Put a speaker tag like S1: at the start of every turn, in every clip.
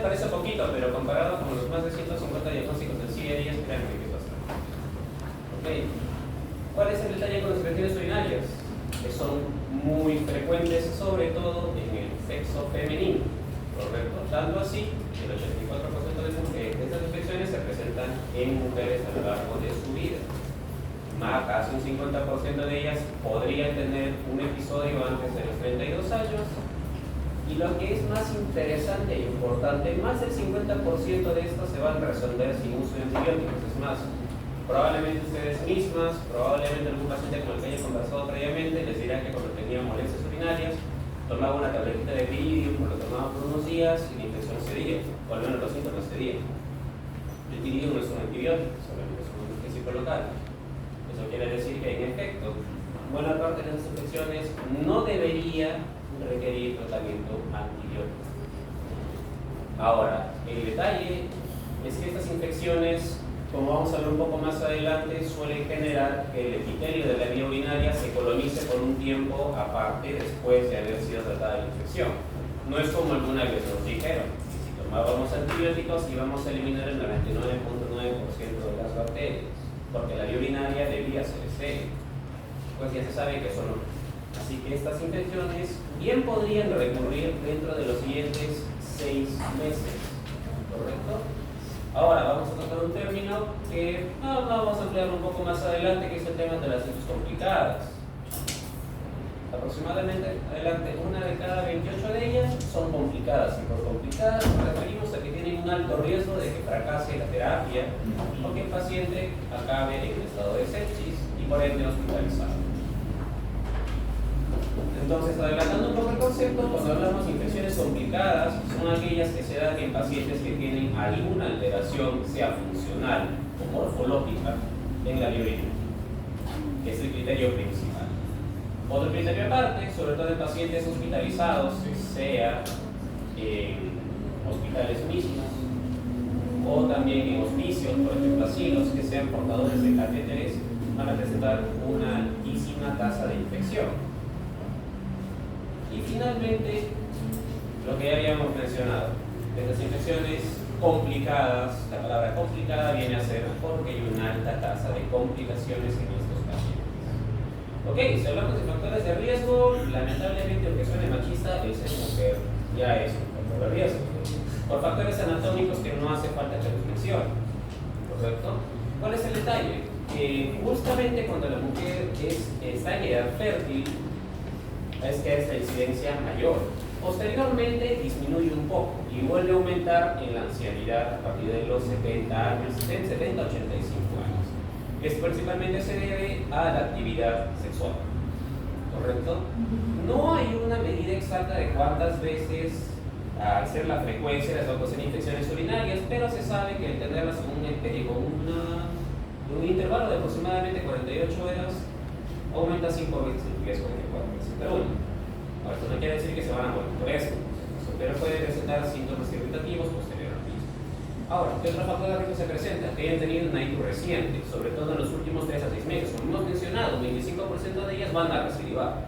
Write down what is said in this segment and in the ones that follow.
S1: parece poquito, pero comparado con los más de 150 diagnósticos del CIE-10, créanme que es bastante. Okay. ¿Cuál es el detalle con las infecciones urinarias? Que son muy frecuentes, sobre todo en el sexo femenino, ¿correcto? Tanto así que el 84% de estas infecciones se presentan en mujeres a lo largo de su vida. Casi un 50% de ellas podrían tener un episodio antes de los 32 años. Y lo que es más interesante e importante, más del 50% de estos se van a resolver sin uso de antibióticos. Es más, probablemente ustedes mismas, probablemente algún paciente con el que haya conversado previamente, les dirá que cuando tenía molestias urinarias, tomaba una tabletita de Viridium, lo tomaba por unos días y la infección cedía, o al menos los síntomas cedían. El Viridium no es un antibiótico, solamente es un anestésico local. Eso quiere decir que, en efecto, buena parte de las infecciones no debería requerir tratamiento antibiótico. Ahora, el detalle es que estas infecciones, como vamos a ver un poco más adelante, suelen generar que el epitelio de la vía urinaria se colonice por un tiempo aparte después de haber sido tratada la infección. No es como alguna vez nos dijeron, si tomábamos antibióticos íbamos a eliminar el 99.9% de las bacterias, porque la vía urinaria debía ser estéril. Pues ya se sabe que eso no. Así que estas infecciones bien podrían recurrir dentro de los siguientes 6 meses, ¿correcto? Ahora vamos a tratar un término que vamos a ampliar un poco más adelante, que es el tema de las infecciones complicadas. Aproximadamente, adelante, una de cada 28 de ellas son complicadas, y por complicadas nos referimos a que tienen un alto riesgo de que fracase la terapia o que el paciente acabe en estado de sepsis y por ende hospitalizado. Entonces, adelantando un poco el concepto, cuando hablamos de infecciones complicadas, son aquellas que se dan en pacientes que tienen alguna alteración, sea funcional o morfológica, en la vía urinaria, que es el criterio principal. Otro criterio aparte, sobre todo en pacientes hospitalizados, sea en hospitales mismos o también en hospicios, por ejemplo asilos, que sean portadores de catéteres, van a presentar una altísima tasa de infección. Y finalmente, lo que ya habíamos mencionado, de las infecciones complicadas, la palabra complicada viene a ser porque hay una alta tasa de complicaciones en estos pacientes. Ok, si hablamos de factores de riesgo, lamentablemente, aunque suene machista, el ser mujer ya es un factor de riesgo. Por factores anatómicos que no hace falta que los mencione, ¿correcto? ¿Cuál es el detalle? Que justamente cuando la mujer está en edad fértil, es que es la incidencia mayor. Posteriormente disminuye un poco y vuelve a aumentar en la ancianidad a partir de los 70 años, 70, 85 años. Esto principalmente se debe a la actividad sexual, ¿correcto? No hay una medida exacta de cuántas veces, al ser la frecuencia, las va a causar infecciones urinarias, pero se sabe que al tenerlas en un intervalo de aproximadamente 48 horas, aumenta 5 veces el riesgo de que puedan presentar una. Ahora, esto no quiere decir que se van a morir por eso, pero puede presentar síntomas irritativos posteriormente. Ahora, ¿qué otro factor de riesgo se presenta? Que hayan tenido una ITU reciente, sobre todo en los últimos 3 a 6 meses. Como hemos mencionado, 25% de ellas van a recidivar.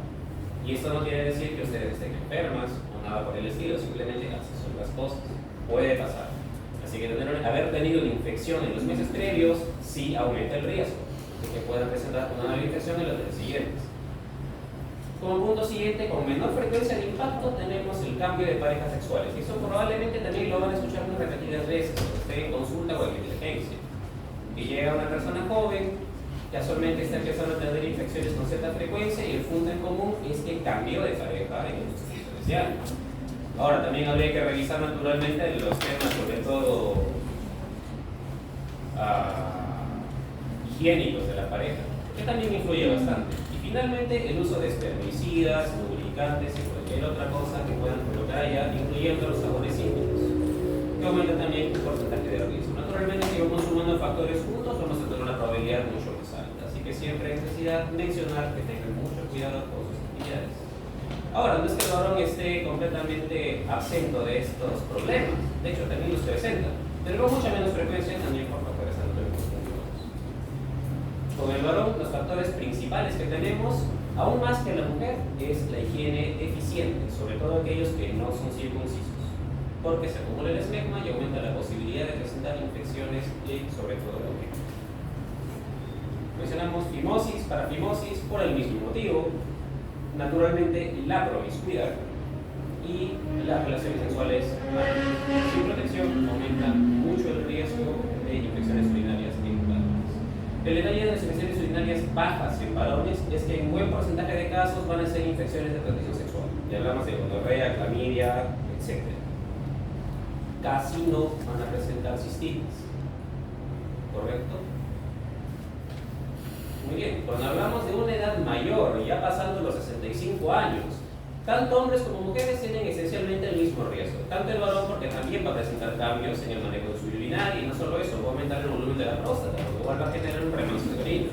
S1: Y esto no quiere decir que ustedes estén enfermas o nada por el estilo, simplemente así son las cosas. Puede pasar. Así que haber tenido una infección en los meses previos sí aumenta el riesgo de que puedan presentar una nueva infección en los meses siguientes. Como punto siguiente, con menor frecuencia de impacto, tenemos el cambio de parejas sexuales. Y eso probablemente también lo van a escuchar muy repetidas veces cuando esté en consulta o en emergencia. Y llega una persona joven, casualmente está empezando a tener infecciones con cierta frecuencia y el punto en común es que cambió de pareja en estos 15 años. Ahora, también habría que revisar naturalmente los temas, sobre todo higiénicos de la pareja, que también influye bastante. Finalmente, el uso de espermicidas, lubricantes y cualquier otra cosa que puedan colocar allá, incluyendo los sabores íntimos, que aumenta también el porcentaje de riesgo. Naturalmente, si vamos sumando factores juntos, vamos a tener una probabilidad mucho más alta. Así que siempre hay necesidad de mencionar que tengan mucho cuidado con sus actividades. Ahora, no es que el varón esté completamente absento de estos problemas, de hecho, también los presenta, pero con mucha menos frecuencia también por factores anatómicos. Con el varón, los factores principales que tenemos, aún más que la mujer, es la higiene deficiente, sobre todo aquellos que no son circuncisos. porque se acumula el esmegma y aumenta la posibilidad de presentar infecciones y sobre todo la orina. Mencionamos fimosis, parafimosis por el mismo motivo, naturalmente la promiscuidad y las relaciones sexuales sin protección aumentan mucho el riesgo de infecciones urinarias en varones. El detalle de las infecciones urinarias bajas en varones es que en buen porcentaje de casos van a ser infecciones de transmisión sexual. Ya hablamos de gonorrea, clamidia, etc. Casi no van a presentar cistitis. ¿Correcto? Muy bien, cuando hablamos de una edad mayor, ya pasando los 65 años, tanto hombres como mujeres tienen esencialmente el mismo riesgo. Tanto el varón, porque también va a presentar cambios en el manejo de su urinaria, y no solo eso, va a aumentar el volumen de la próstata, lo cual va a generar un remanso de orina.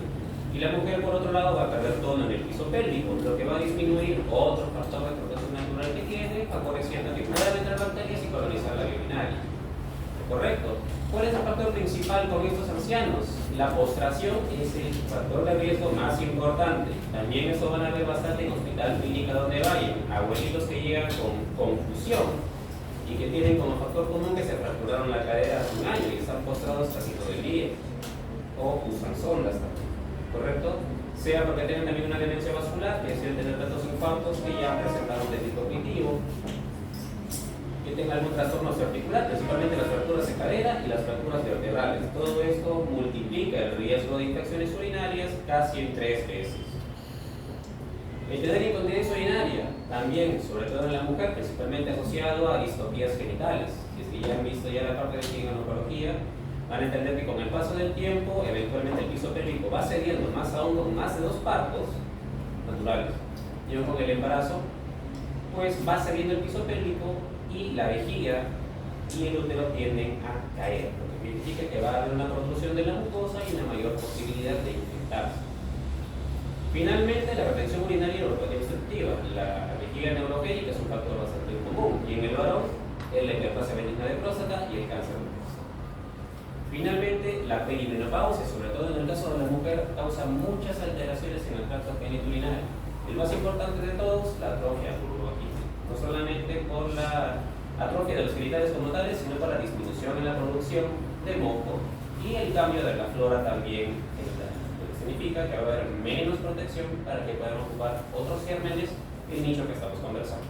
S1: Y la mujer, por otro lado, va a perder tono en el piso pélvico, lo que va a disminuir otro factor de protección natural que tiene, favoreciendo que puedan entrar bacterias y colonizar la vía urinaria. ¿Correcto? ¿Cuál es el factor principal con estos ancianos? La postración es el factor de riesgo más importante. También eso van a ver bastante en hospital, clínica, donde vayan. Abuelitos que llegan con confusión y que tienen como factor común que se fracturaron la cadera hace un año y están postrados casi todo el día. O usan sondas también. ¿Correcto? Sea porque tienen también una demencia vascular, que es el tener tantos infartos que ya presentaron déficit cognitivo, que tenga algún trastorno articular, principalmente las fracturas de cadera y las fracturas vertebrales. Todo esto multiplica el riesgo de infecciones urinarias casi en 3 veces. El tener incontinencia urinaria, también, sobre todo en la mujer, principalmente asociado a distopías genitales. Si es que ya han visto ya la parte de ginecología, van a entender que con el paso del tiempo, eventualmente el piso pélvico va cediendo más aún con más de 2 partos naturales. Y con el embarazo, pues va cediendo el piso pélvico y la vejiga y el útero tienden a caer, lo que significa que va a haber una protrusión de la mucosa y una mayor posibilidad de infectarse. Finalmente, la retención urinaria y la neuropatía obstructiva. La vejiga neurogénica es un factor bastante común, y en el varón, la hiperplasia benigna de próstata y el cáncer de próstata. Finalmente, la perimenopausia, sobre todo en el caso de la mujer, causa muchas alteraciones en el tracto genitourinario. El más importante de todos, la atrofia vulvovaginal. No solamente por la atrofia de los genitales como tales, sino por la disminución en la producción de moco y el cambio de la flora también genital. Lo que significa que va a haber menos protección para que puedan ocupar otros gérmenes el nicho que estamos conversando.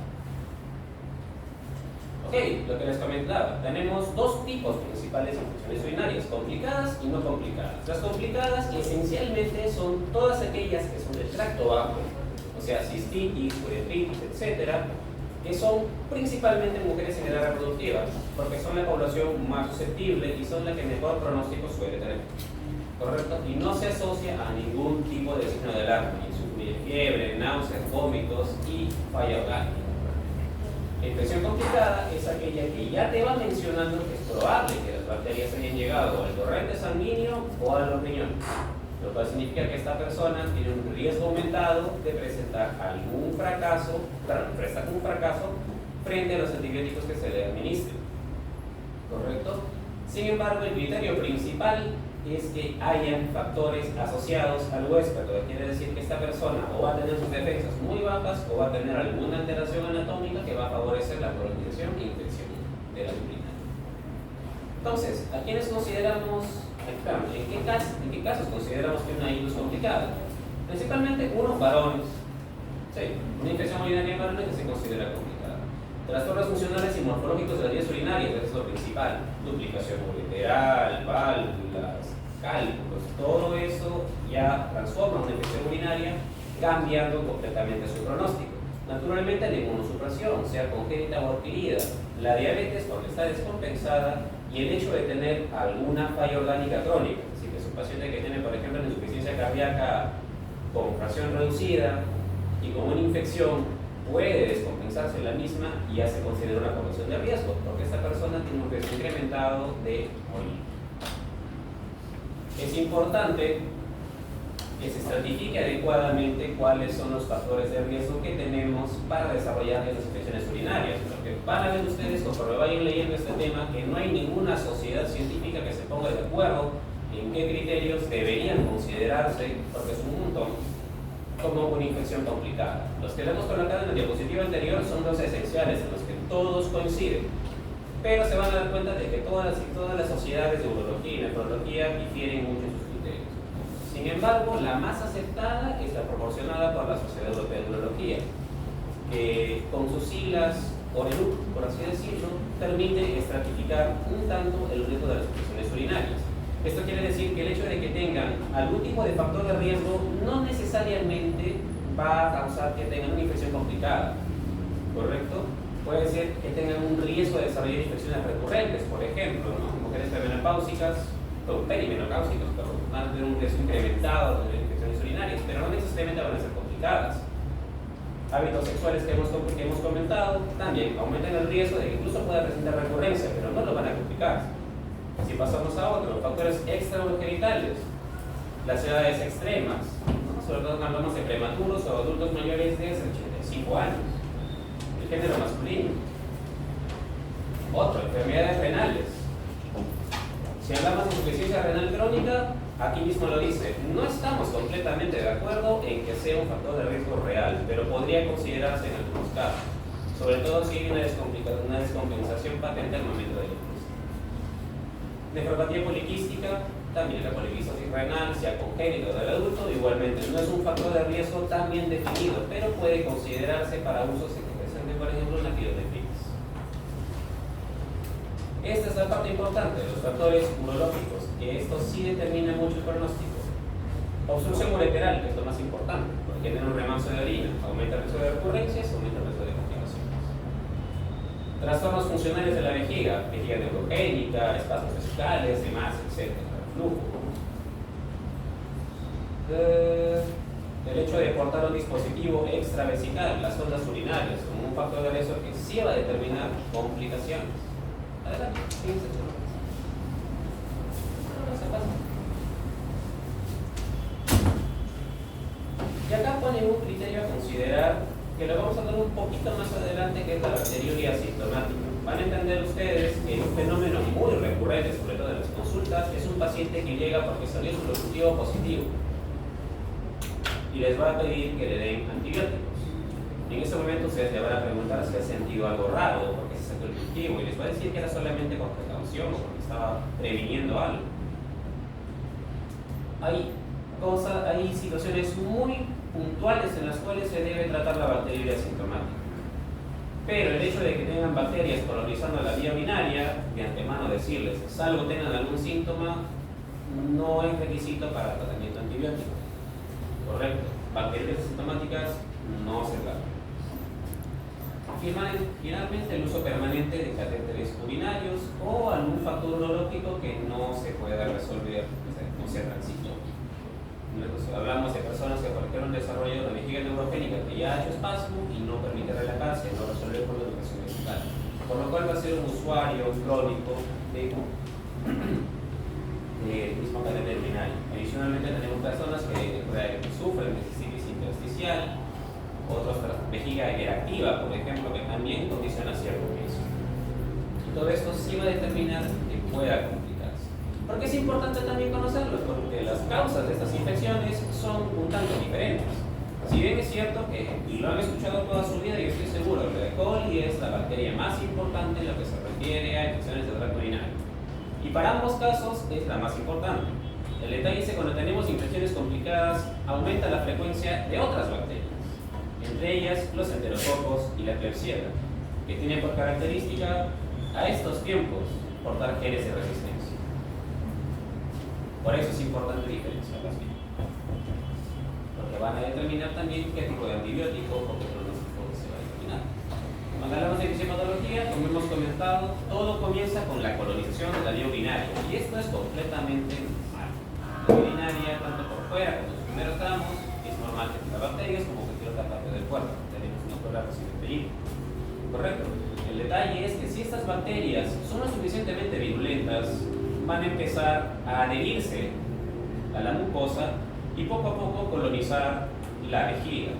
S1: Ok, lo que les comentaba, tenemos 2 tipos principales de infecciones urinarias, complicadas y no complicadas. Las complicadas esencialmente son todas aquellas que son del tracto bajo, o sea, cistitis, uretritis, etcétera, que son principalmente mujeres en edad reproductiva, porque son la población más susceptible y son la que mejor pronóstico suele tener. ¿Correcto? Y no se asocia a ningún tipo de signo de alarma, incluye fiebre, náuseas, vómitos y falla orgánica. La infección complicada es aquella que ya te va mencionando que es probable que las bacterias hayan llegado al torrente sanguíneo o a los riñones, lo cual significa que esta persona tiene un riesgo aumentado de presentar algún fracaso, frente a los antibióticos que se le administren. ¿Correcto? Sin embargo, el criterio principal es que hayan factores asociados al huésped, lo que quiere decir que esta persona o va a tener sus defensas muy bajas o va a tener alguna alteración anatómica que va a favorecer la colonización e infección de la urina. Entonces, ¿a quiénes consideramos? ¿En qué casos consideramos que una ILU es complicada? Principalmente unos varones. Sí, una infección urinaria en varones que se considera complicada. Trastornos funcionales y morfológicos de las vías urinarias, eso es lo principal. Duplicación ureteral, válvulas, cálculos, todo eso ya transforma una infección urinaria, cambiando completamente su pronóstico. Naturalmente la inmunosupresión, sea congénita o adquirida, la diabetes cuando está descompensada y el hecho de tener alguna falla orgánica crónica, es decir, que es un paciente que tiene, por ejemplo, una insuficiencia cardíaca con fracción reducida y con una infección, puede descompensarse la misma y ya se considera una población de riesgo, porque esta persona tiene un riesgo incrementado de morir. Es importante que se estratifique adecuadamente cuáles son los factores de riesgo que tenemos para desarrollar estas infecciones urinarias, porque van a ver ustedes, conforme vayan leyendo este tema, que no hay ninguna sociedad científica que se ponga de acuerdo en qué criterios deberían considerarse, porque es un montón, como una infección complicada. Los que le hemos colocado en la diapositiva anterior son 2 esenciales en los que todos coinciden. pero se van a dar cuenta de que todas las sociedades de urología y nefrología difieren mucho en sus criterios. Sin embargo, la más aceptada es la proporcionada por la Sociedad Europea de Urología, que con sus siglas ORELUC, por así decirlo, permite estratificar un tanto el riesgo de las infecciones urinarias. Esto quiere decir que el hecho de que tengan algún tipo de factor de riesgo no necesariamente va a causar que tengan una infección complicada, ¿correcto? Puede ser que tengan un riesgo de desarrollar infecciones recurrentes, por ejemplo, ¿no? Mujeres perimenopáusicas, perimenopáusicas, van a tener un riesgo incrementado de infecciones urinarias, pero no necesariamente van a ser complicadas. Hábitos sexuales que hemos comentado también aumentan el riesgo de que incluso pueda presentar recurrencia, pero no lo van a complicar. Si pasamos a otros, factores extragenitales, las edades extremas, ¿no? Sobre todo cuando hablamos de prematuros o adultos mayores de 85 años, el género masculino. Otro, enfermedades renales. Si hablamos de insuficiencia renal crónica, aquí mismo lo dice, no estamos completamente de acuerdo en que sea un factor de riesgo real, pero podría considerarse en algunos casos, sobre todo si hay una descompensación patente al momento de la ingesta. Nefropatía poliquística, también la poliquistosis renal, sea congénita o del adulto, igualmente no es un factor de riesgo tan bien definido, pero puede considerarse para usos en que presente, por ejemplo, una tiroiditis. Esta es la parte importante de los factores urológicos, que esto sí determina mucho el pronóstico. Obstrucción ureteral, que es lo más importante, porque tiene un remanso de orina, aumenta el riesgo de recurrencias, aumenta el riesgo de complicaciones. Trastornos funcionales de la vejiga neurogénica, espasmos vesicales, demás, etc. Flujo. El hecho de portar un dispositivo extravesical, las sondas urinarias, como un factor de riesgo que sí va a determinar complicaciones. Adelante, fíjense. Y acá ponen un criterio a considerar, que lo vamos a ver un poquito más adelante, que es la bacteriuria asintomática. Van a entender ustedes que un fenómeno muy recurrente, sobre todo en las consultas, es un paciente que llega porque salió su resultado positivo y les va a pedir que le den antibióticos. Y en ese momento ustedes le van a preguntar si ha sentido algo raro, porque se sacó el cultivo, y les va a decir que era solamente con precaución o porque estaba previniendo algo. Hay situaciones muy puntuales en las cuales se debe tratar la bacteriuria asintomática. Pero el hecho de que tengan bacterias colonizando la vía urinaria, de antemano decirles, salvo tengan algún síntoma, no es requisito para el tratamiento antibiótico. Correcto. Bacterias asintomáticas no se tratan. Finalmente, el uso permanente de catéteres urinarios o algún factor urológico que no se pueda resolver, no sea transitorio. Hablamos de personas que por ejemplo han desarrollado una vejiga neurogénica que ya ha hecho espasmo y no permite relajarse, no resolver por la educación vesical. Por lo cual va a ser un usuario crónico de mismo catéter urinario. Adicionalmente tenemos personas que sufren de cistitis intersticial, otros vejiga hiperactiva, por ejemplo, que también condiciona cierto riesgo. Y todo esto sí va a determinar que pueda complicarse. ¿Por qué es importante también conocerlos? Porque las causas de estas infecciones son un tanto diferentes. Si bien es cierto que, y lo han escuchado toda su vida, y estoy seguro, el E. coli es la bacteria más importante en lo que se refiere a infecciones del tracto urinario. Y para ambos casos es la más importante. El detalle es que cuando tenemos infecciones complicadas, aumenta la frecuencia de otras bacterias, entre ellas los enterococos y la Klebsiella, que tienen por característica a estos tiempos portar genes de resistencia. Por eso es importante diferenciarlas bien, porque van a determinar también qué tipo de antibiótico o qué pronóstico se va a determinar. Cuando hablamos de fisiopatología, como hemos comentado, todo comienza con la colonización de la vía urinaria, y esto es completamente normal. La vía urinaria, tanto por fuera como en los primeros tramos, es normal que tenga bacterias como cualquier otra parte del cuerpo. Tenemos una sola recipiente hídrico. Correcto. El detalle es que si estas bacterias son lo suficientemente virulentas, van a empezar a adherirse a la mucosa y poco a poco colonizar la vejiga.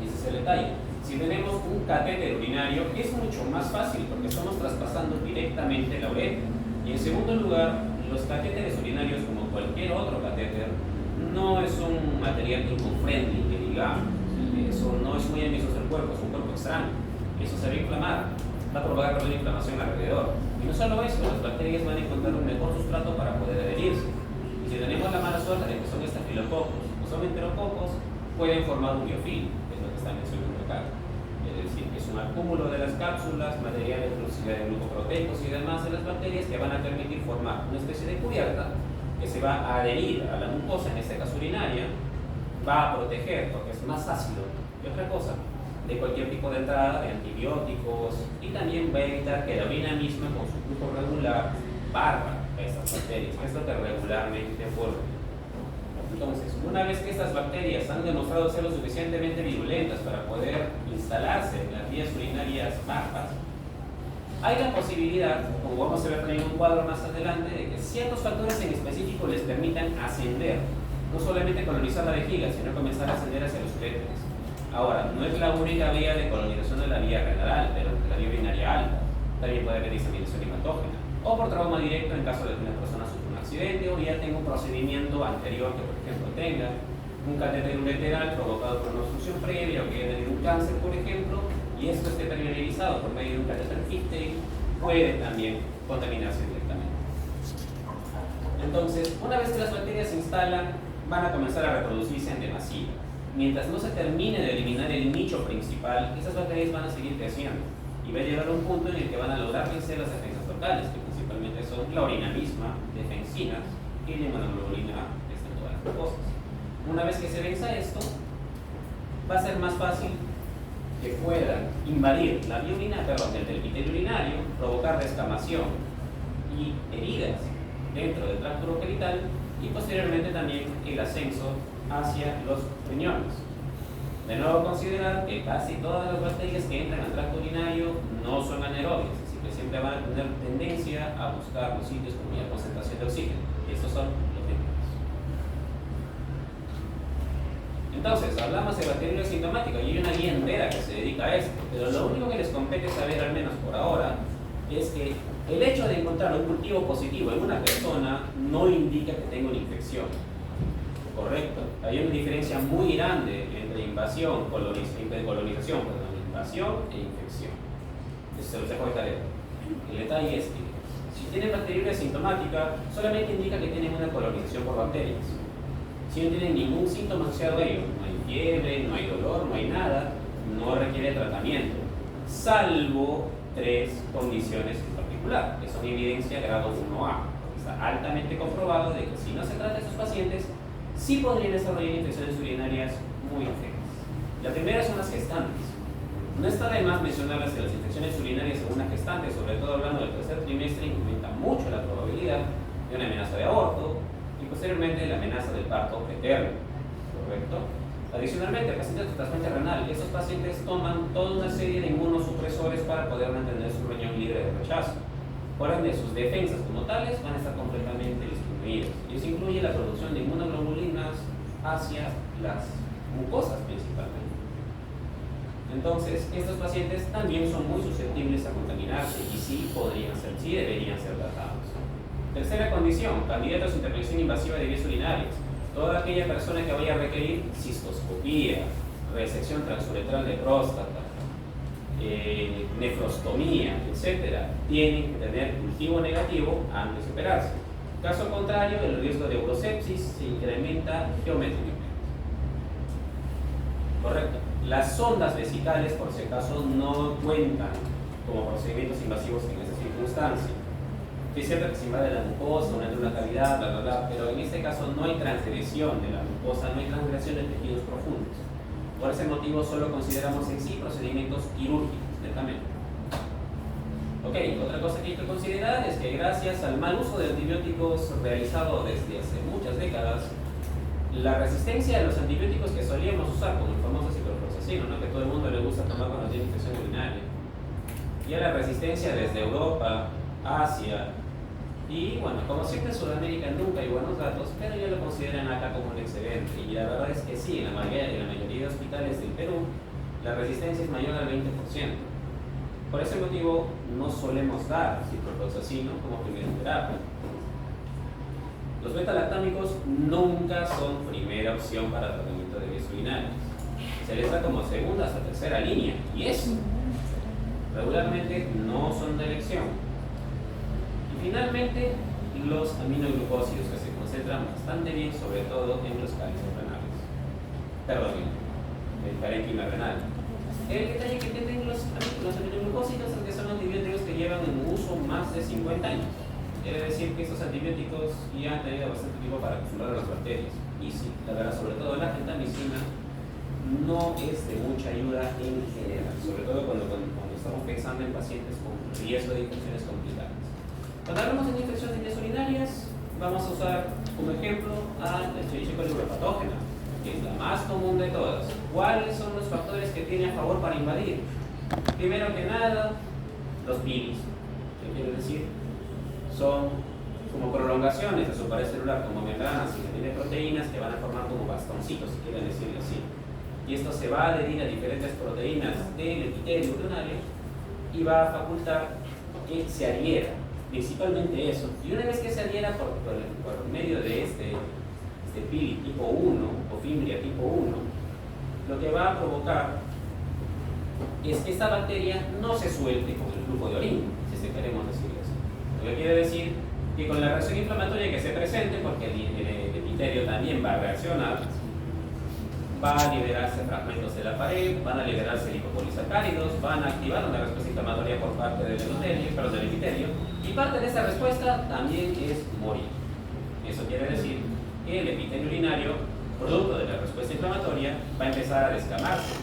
S1: Ese es el detalle. Si tenemos un catéter urinario, es mucho más fácil porque estamos traspasando directamente la uretra. Y en segundo lugar, los catéteres urinarios, como cualquier otro catéter, no es un material eco-friendly, que digamos. Eso no es muy amistoso del cuerpo, es un cuerpo extraño. Eso se va a inflamar. va a provocar también inflamación alrededor. Y no solo eso, las bacterias van a encontrar un mejor sustrato para poder adherirse. Y si tenemos la mala suerte de que son estafilococos o son enterococos, pueden formar un biofilm, que es lo que está mencionando acá. Es decir, que es un acúmulo de las cápsulas, materiales de glucoproteicos y demás de las bacterias que van a permitir formar una especie de cubierta que se va a adherir a la mucosa, en este caso urinaria, va a proteger, porque es más ácido que otra cosa, de cualquier tipo de entrada de antibióticos, y también va a evitar que la orina misma, con su flujo regular, barra a estas bacterias, que es lo que regularmente ocurre. Entonces, una vez que estas bacterias han demostrado ser lo suficientemente virulentas para poder instalarse en las vías urinarias bajas, hay la posibilidad, como vamos a ver también en un cuadro más adelante, de que ciertos factores en específico les permitan ascender, no solamente colonizar la vejiga, sino comenzar a ascender hacia los uréteres. Ahora, no es la única vía de colonización de la vía renal, de la vía urinaria alta. También puede haber diseminación hematógena, o por trauma directo en caso de que una persona sufra un accidente o ya tenga un procedimiento anterior que, por ejemplo, tenga un catéter ureteral provocado por una obstrucción previa o que haya tenido un cáncer, por ejemplo, y esto esté permeabilizado por medio de un catéter Fichte, puede también contaminarse directamente. Entonces, una vez que las bacterias se instalan, van a comenzar a reproducirse en demasía. Mientras no se termine de eliminar el nicho principal, esas bacterias van a seguir creciendo y va a llegar a un punto en el que van a lograr vencer las defensas locales, que principalmente son la orina misma, defensinas y la inmunoglobulina, que están todas las cosas. Una vez que se venza esto, va a ser más fácil que puedan invadir la vía urinaria, del epitelio urinario, provocar descamación y heridas dentro del tracto urogenital y posteriormente también el ascenso hacia los riñones. De nuevo, considerar que casi todas las bacterias que entran al tracto urinario no son anaerobias, es decir, que siempre van a tener tendencia a buscar los sitios con mayor concentración de oxígeno, y estos son los riñones. Entonces, hablamos de bacteriología sintomática y hay una guía entera que se dedica a esto, pero lo único que les compete saber, al menos por ahora, es que el hecho de encontrar un cultivo positivo en una persona no indica que tenga una infección. Correcto. Hay una diferencia muy grande entre invasión, colonización, invasión e infección. Eso se los dejo de tarea. El detalle es que si tienen bacteriuria sintomática, solamente indica que tienen una colonización por bacterias. Si no tienen ningún síntoma asociado a ello, no hay fiebre, no hay dolor, no hay nada, no requiere tratamiento, salvo 3 condiciones en particular, que son evidencia grado 1A. Está altamente comprobado de que si no se trata de estos pacientes, sí podrían desarrollar infecciones urinarias muy feas. La primera son las gestantes. No está de más mencionarles que las infecciones urinarias en una gestante, sobre todo hablando del tercer trimestre, incrementa mucho la probabilidad de una amenaza de aborto y posteriormente la amenaza del parto preterno. ¿Correcto? Adicionalmente, pacientes de trasplante renal, estos pacientes toman toda una serie de inmunosupresores para poder mantener su riñón libre de rechazo. Por ende, sus defensas como tales van a estar completamente disminuidas. Y eso incluye la producción de inmunoglobulinas hacia las mucosas principalmente. Entonces, estos pacientes también son muy susceptibles a contaminarse y sí deberían ser tratados. Tercera condición, candidatos a intervención invasiva de vías urinarias. Toda aquella persona que vaya a requerir cistoscopía, resección transuretral de próstata, nefrostomía, etc., tienen que tener cultivo negativo antes de operarse. Caso contrario, el riesgo de urosepsis se incrementa geométricamente. Correcto. Las sondas vesicales, por si acaso, no cuentan como procedimientos invasivos en esa circunstancia. Es cierto que se invade la mucosa, una entra una cavidad, bla, bla, bla, pero en este caso no hay transgresión de la mucosa, no hay transgresión de tejidos profundos. Por ese motivo solo consideramos en sí procedimientos quirúrgicos, netamente. Ok, otra cosa que hay que considerar es que gracias al mal uso de antibióticos realizado desde hace muchas décadas, la resistencia a los antibióticos que solíamos usar, como el famoso ciprofloxacino, ¿no?, que todo el mundo le gusta tomar cuando tiene infección urinaria, y a la resistencia desde Europa, Asia, y bueno, como siempre en Sudamérica nunca hay buenos datos, pero ya lo consideran acá como un excedente, y la verdad es que sí, en la mayoría de hospitales del Perú, la resistencia es mayor al 20%. Por ese motivo, no solemos dar ciprofloxacino como primera terapia. Los beta-lactámicos nunca son primera opción para tratamiento de vías urinarias. Se les da como segunda hasta tercera línea, y eso Regularmente no son de elección. Y finalmente, los aminoglucósidos que se concentran bastante bien, sobre todo en los cálices renales. Perdón, el parénquima renal. El detalle que tienen los aminoglucósidos es que son antibióticos que llevan en uso más de 50 años. Quiere decir que estos antibióticos ya han tenido bastante tiempo para acostumbrar a las bacterias. Y sí, la verdad, sobre todo la gentamicina no es de mucha ayuda en general, sobre todo cuando estamos pensando en pacientes con riesgo de infecciones complicadas. Cuando hablamos de infecciones de vías urinarias, vamos a usar como ejemplo a la Escherichia coli patógena, que es la más común de todas. ¿Cuáles son los factores que tiene a favor para invadir? Primero que nada, los virus. ¿Qué quiere decir? Son como prolongaciones de su pared celular, como membranas y tiene proteínas que van a formar como bastoncitos, si quieren decirlo así. Y esto se va a adherir a diferentes proteínas del epitelio urinario y va a facultar que se adhiera, principalmente eso. Y una vez que se adhiera por medio de este pili tipo 1 o fimbria tipo 1, lo que va a provocar es que esta bacteria no se suelte con el flujo de orina, si queremos decirlo así. Lo que quiere decir que con la reacción inflamatoria que se presente, porque el epitelio también va a reaccionar, va a liberarse fragmentos de la pared, van a liberarse lipopolisacáridos, van a activar una respuesta inflamatoria por parte del epitelio, y parte de esa respuesta también es morir. Eso quiere decir que el epitelio urinario, producto de la respuesta inflamatoria, va a empezar a descamarse,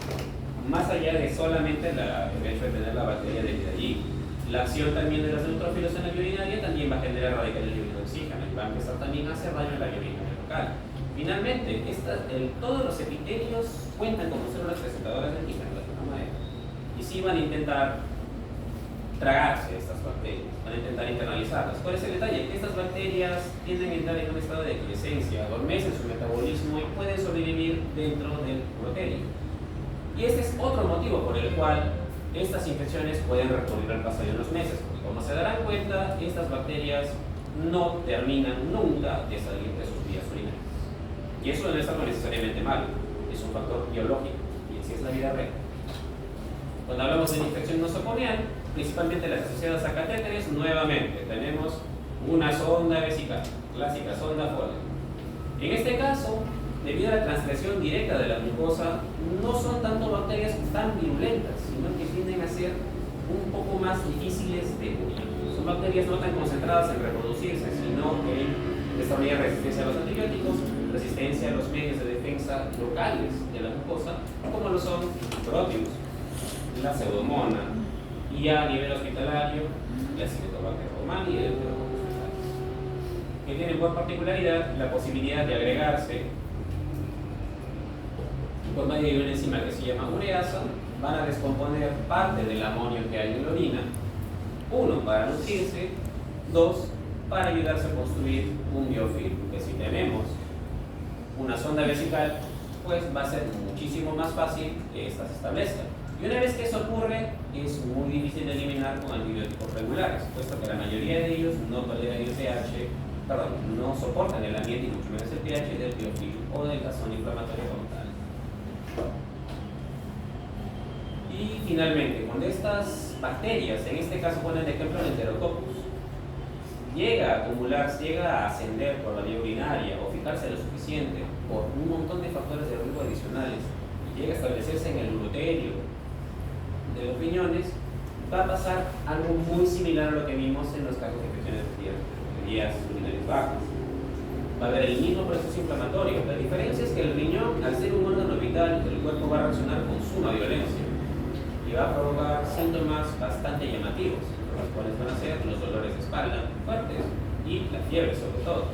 S1: más allá de solamente el hecho de tener la bacteria de allí. La acción también de los neutrófilos en la vía urinaria también va a generar radicales libres de oxígeno y va a empezar también a hacer daño en la vía urinaria local. Finalmente, todos los epitelios cuentan como células presentadoras de antígenos, y sí van a intentar tragarse estas bacterias, van a intentar internalizarlas. ¿Cuál es el detalle? Que estas bacterias tienden a entrar en un estado de quiescencia, adormecen su metabolismo y pueden sobrevivir dentro del urotelio. Y este es otro motivo por el cual estas infecciones pueden recurrir al paso de unos meses, porque como se darán cuenta, estas bacterias no terminan nunca de salir de sus vías urinarias. Y eso no es algo necesariamente malo, es un factor biológico, y así es la vida real. Cuando hablamos de infección nosocomial, principalmente las asociadas a catéteres, nuevamente tenemos una sonda vesical, clásica sonda Foley. En este caso, debido a la transgresión directa de la mucosa, no son tanto bacterias tan virulentas, sino que tienden a ser un poco más difíciles de morir. Son bacterias no tan concentradas en reproducirse, sino en desarrollar resistencia a los antibióticos, resistencia a los medios de defensa locales de la mucosa, como lo son Proteus, la Pseudomonas, y a nivel hospitalario, la Acinetobacter baumannii y el Enterococcus faecalis, que tienen por particularidad la posibilidad de agregarse por medio de una enzima que se llama ureasa. Van a descomponer parte del amonio que hay en la orina, uno, para nutrirse, dos, para ayudarse a construir un biofilm, que si tenemos una sonda vesical, pues va a ser muchísimo más fácil que ésta se establezca. Y una vez que eso ocurre, es muy difícil de eliminar con antibióticos regulares, puesto que la mayoría de ellos no toleran el pH, no soportan el ambiente y mucho menos el pH del biofilm o del tazón inflamatorio como tal. Y finalmente, cuando estas bacterias, en este caso ponen de ejemplo el Enterococcus, llega a acumularse, llega a ascender por la vía urinaria o fijarse lo suficiente por un montón de factores de riesgo adicionales y llega a establecerse en el urotelio de los riñones, va a pasar algo muy similar a lo que vimos en los casos de infecciones de vías urinarias bajas. Va a haber el mismo proceso inflamatorio. La diferencia es que el riñón, al ser un órgano vital, el cuerpo va a reaccionar con suma violencia y va a provocar síntomas bastante llamativos, los cuales van a ser los dolores de espalda fuertes y la fiebre sobre todo.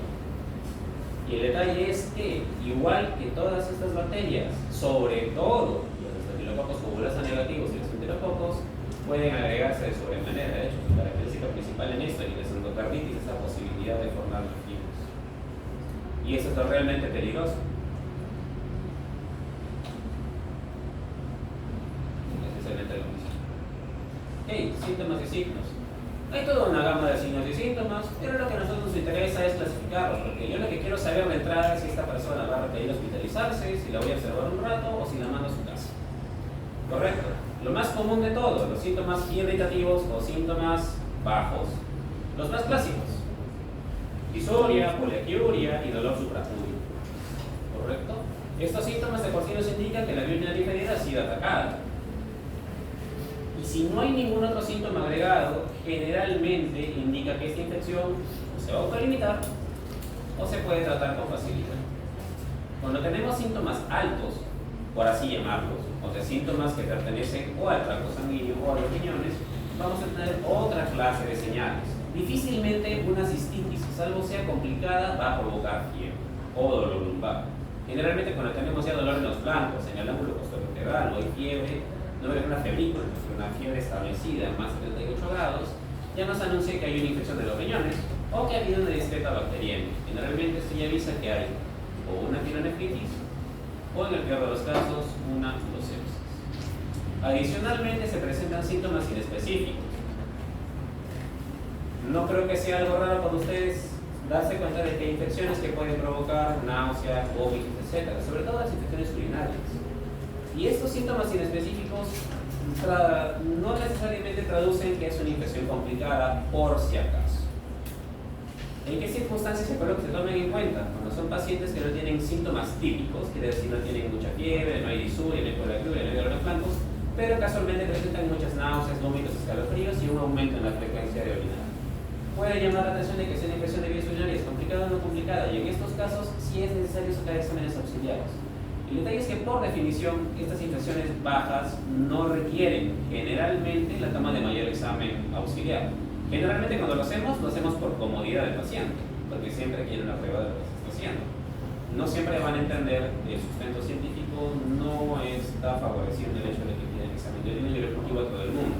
S1: Y el detalle es que, igual que todas estas bacterias, sobre todo los estafilococos coagulasa negativos y los enterococos, pueden agregarse de sobremanera. De hecho, su característica principal en esto y en la endocarditis es la posibilidad de formar fibras. Y eso es realmente peligroso. Especialmente lo mismo. Hey, síntomas y signos. Hay toda una gama de signos y síntomas, pero lo que a nosotros nos interesa es clasificarlos, porque yo lo que quiero saber de entrada es si esta persona va a requerir hospitalizarse, si la voy a observar un rato o si la mando a su casa. ¿Correcto? Lo más común de todos, los síntomas irritativos o síntomas bajos, los más clásicos: disuria, poliaquiuria y dolor suprapúbico. ¿Correcto? Estos síntomas de por sí nos indican que la vía urinaria inferior ha sido atacada. Y si no hay ningún otro síntoma agregado, generalmente indica que esta infección se va a autolimitar o se puede tratar con facilidad. Cuando tenemos síntomas altos, por así llamarlos, o sea, síntomas que pertenecen o al tracto sanguíneo o a los riñones, vamos a tener otra clase de señales. Difícilmente una cistitis, salvo sea complicada, va a provocar fiebre o dolor lumbar. Generalmente cuando tenemos ya dolor en los flancos, en el ángulo costovertebral, o hay fiebre, no hay una febrícula, una fiebre establecida en más de 38 grados, ya nos anuncia que hay una infección de los riñones o que ha habido una discreta bacteriemia. Generalmente esto ya avisa que hay o una pielonefritis o, en el peor de los casos, una sepsis. Adicionalmente se presentan síntomas inespecíficos. No creo que sea algo raro para ustedes darse cuenta de que hay infecciones que pueden provocar náuseas, vómitos, etc. Sobre todo las infecciones urinarias. Y estos síntomas inespecíficos no necesariamente traducen que es una infección complicada, por si acaso. ¿En qué circunstancias se tomen en cuenta? Cuando son pacientes que no tienen síntomas típicos, quiere decir no tienen mucha fiebre, no hay disuria, no hay poliaquiuria, no hay dolor en flancos, pero casualmente presentan muchas náuseas, vómitos, escalofríos y un aumento en la frecuencia de orinar. Puede llamar la atención de que sea una infección de vías urinarias complicada o no complicada, y en estos casos sí es necesario sacar exámenes auxiliares. El detalle es que, por definición, estas infecciones bajas no requieren generalmente la toma de mayor examen auxiliar. Generalmente cuando lo hacemos por comodidad del paciente, porque siempre quieren una prueba de lo que se está haciendo. No siempre van a entender que el sustento científico no está favoreciendo el hecho de que tienen examen de orina y el objetivo a todo el mundo.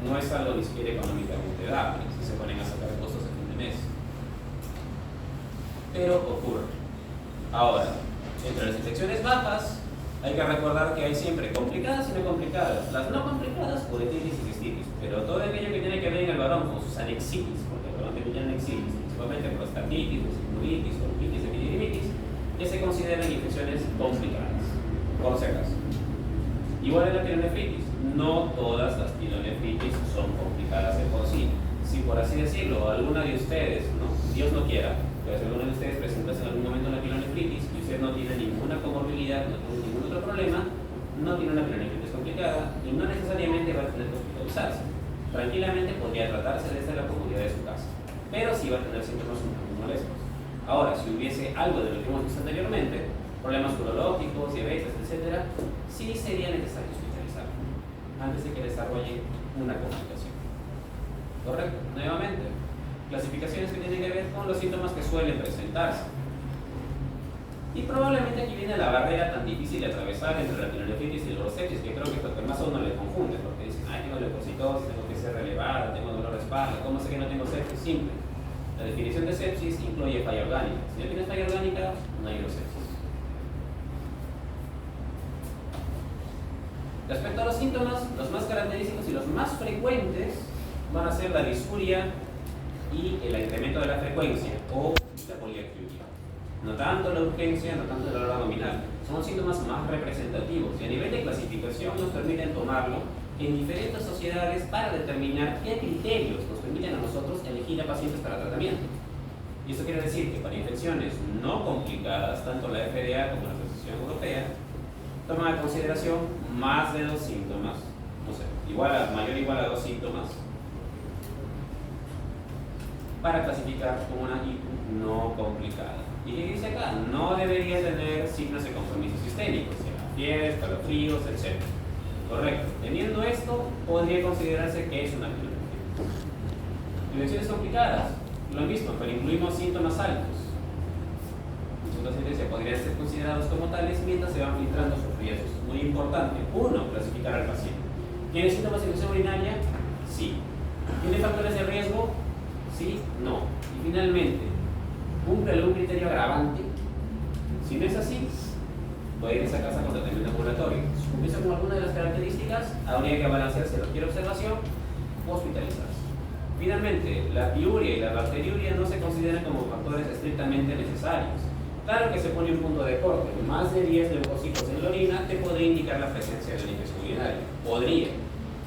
S1: No es algo ni siquiera económicamente dable, si se ponen a sacar costos a fin de mes. Pero ocurre. Ahora, entre las infecciones bajas, hay que recordar que hay siempre complicadas y no complicadas. Las no complicadas, uretitis y cistitis, pero todo aquello que tiene que ver en el varón con sus anexitis, porque el varón tiene anexitis, principalmente prostatitis, vesicularis, orquitis, epididimitis, ya se consideran infecciones complicadas, por si acaso. Igual en la pielonefritis, no todas las pielonefritis son complicadas de por sí. Si por así decirlo, alguna de ustedes, ¿no? Dios no quiera, pero si alguno de ustedes presenta en algún momento una pielonefritis y usted no tiene ninguna comorbilidad, no tiene ningún otro problema, no tiene una pielonefritis complicada y no necesariamente va a tener que hospitalizarse. Tranquilamente podría tratarse desde la comodidad de su casa, pero sí va a tener síntomas un poco molestos. Ahora, si hubiese algo de lo que hemos visto anteriormente, problemas urológicos, diabetes, etc., sí sería necesario hospitalizar antes de que desarrolle una complicación. ¿Correcto? Nuevamente, clasificaciones que tienen que ver con los síntomas que suelen presentarse. Y probablemente aquí viene la barrera tan difícil de atravesar entre la pielonefritis y el urosepsis, que creo que es lo que más a uno le confunde, porque dicen, ay, tengo leucocitosis, tengo que ser relevada, tengo dolor de espalda, ¿cómo sé que no tengo sepsis? Simple. La definición de sepsis incluye falla orgánica. Si no tienes falla orgánica, no hay urosepsis. Respecto a los síntomas, los más característicos y los más frecuentes van a ser la disuria y el incremento de la frecuencia o la poliaquiuria. No tanto la urgencia, no tanto el dolor abdominal. Son síntomas más representativos y a nivel de clasificación nos permiten tomarlo en diferentes sociedades para determinar qué criterios nos permiten a nosotros elegir a pacientes para tratamiento. Y eso quiere decir que para infecciones no complicadas, tanto la FDA como la Asociación Europea toman en consideración más de 2 síntomas, no sé, mayor o igual a 2 síntomas, para clasificar como una IPU no complicada. ¿Y qué dice acá? No debería tener signos de compromiso sistémico, o sea, fiebre, escalofríos, etc. Correcto. Teniendo esto, podría considerarse que es una pielonefritis. Infecciones complicadas, lo mismo, pero incluimos síntomas altos. Entonces se podrían ser considerados como tales mientras se van filtrando sus riesgos. Muy importante. 1. Clasificar al paciente. ¿Tiene síntomas de infección urinaria? Sí. ¿Tiene factores de riesgo? Sí, no. Y finalmente, ¿cumple un criterio agravante? Si no es así, puede irse a casa con tratamiento ambulatorio. Si cumpliese con alguna de las características, habría que balancearse cualquier observación o hospitalizarse. Finalmente, la piuria y la bacteriuria no se consideran como factores estrictamente necesarios. Claro que se pone un punto de corte. Más de 10 leucocitos en la orina te podría indicar la presencia de una infección urinaria. Podría.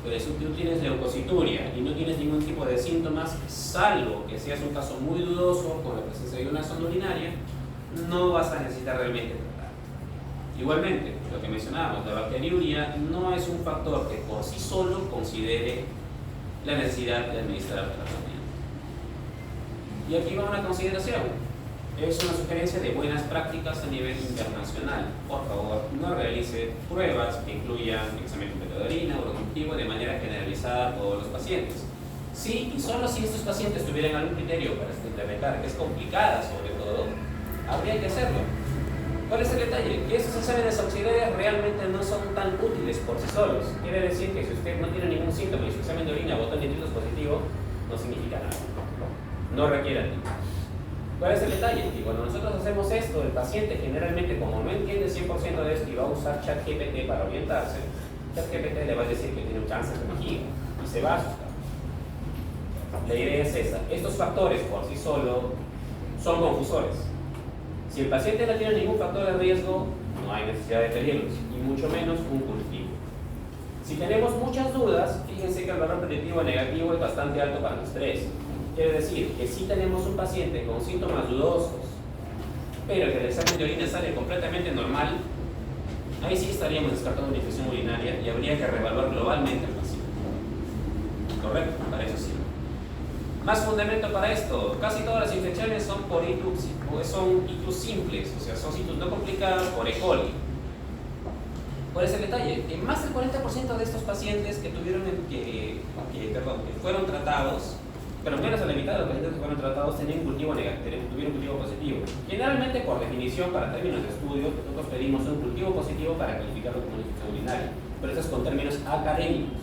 S1: Pero si tú tienes leucocituria y no tienes ningún tipo de síntomas, salvo que seas un caso muy dudoso con la presencia de una sonda urinaria, no vas a necesitar realmente tratar. Igualmente, lo que mencionábamos, la bacteriuria no es un factor que por sí solo considere la necesidad de administrar tratamiento. Y aquí va una consideración. Es una sugerencia de buenas prácticas a nivel internacional. Por favor, no realice pruebas que incluyan examen completo de orina o cultivo de manera generalizada a todos los pacientes. Sí, y solo si estos pacientes tuvieran algún criterio para implementar, que es complicada sobre todo, habría que hacerlo. ¿Cuál es el detalle? Que estos exámenes auxiliares realmente no son tan útiles por sí solos. Quiere decir que si usted no tiene ningún síntoma y su examen de orina botó nitritos positivo, no significa nada. No requiere antígenos. ¿Cuál es el detalle? Que cuando nosotros hacemos esto, el paciente generalmente, como no entiende 100% de esto y va a usar ChatGPT para orientarse, ChatGPT le va a decir que tiene un cáncer de vejiga y se va a asustar. La idea es esa. Estos factores por sí solos son confusores. Si el paciente no tiene ningún factor de riesgo, no hay necesidad de pedirlos, y mucho menos un cultivo. Si tenemos muchas dudas, fíjense que el valor predictivo negativo es bastante alto para los tres. Quiere decir que si tenemos un paciente con síntomas dudosos, pero que el examen de orina sale completamente normal, ahí sí estaríamos descartando una infección urinaria y habría que reevaluar globalmente al paciente. ¿Correcto? Para eso sí. Más fundamento para esto, casi todas las infecciones son por ictus, son ictus simples, o sea, son ictus no complicados por E. coli. ¿Cuál es el detalle? Que más del 40% de estos pacientes que fueron tratados, pero menos de la mitad de los pacientes que fueron tratados tenían cultivo negativo, tuvieron cultivo positivo. Generalmente, por definición, para términos de estudio, nosotros pedimos un cultivo positivo para calificarlo como una infección urinaria, pero eso es con términos académicos.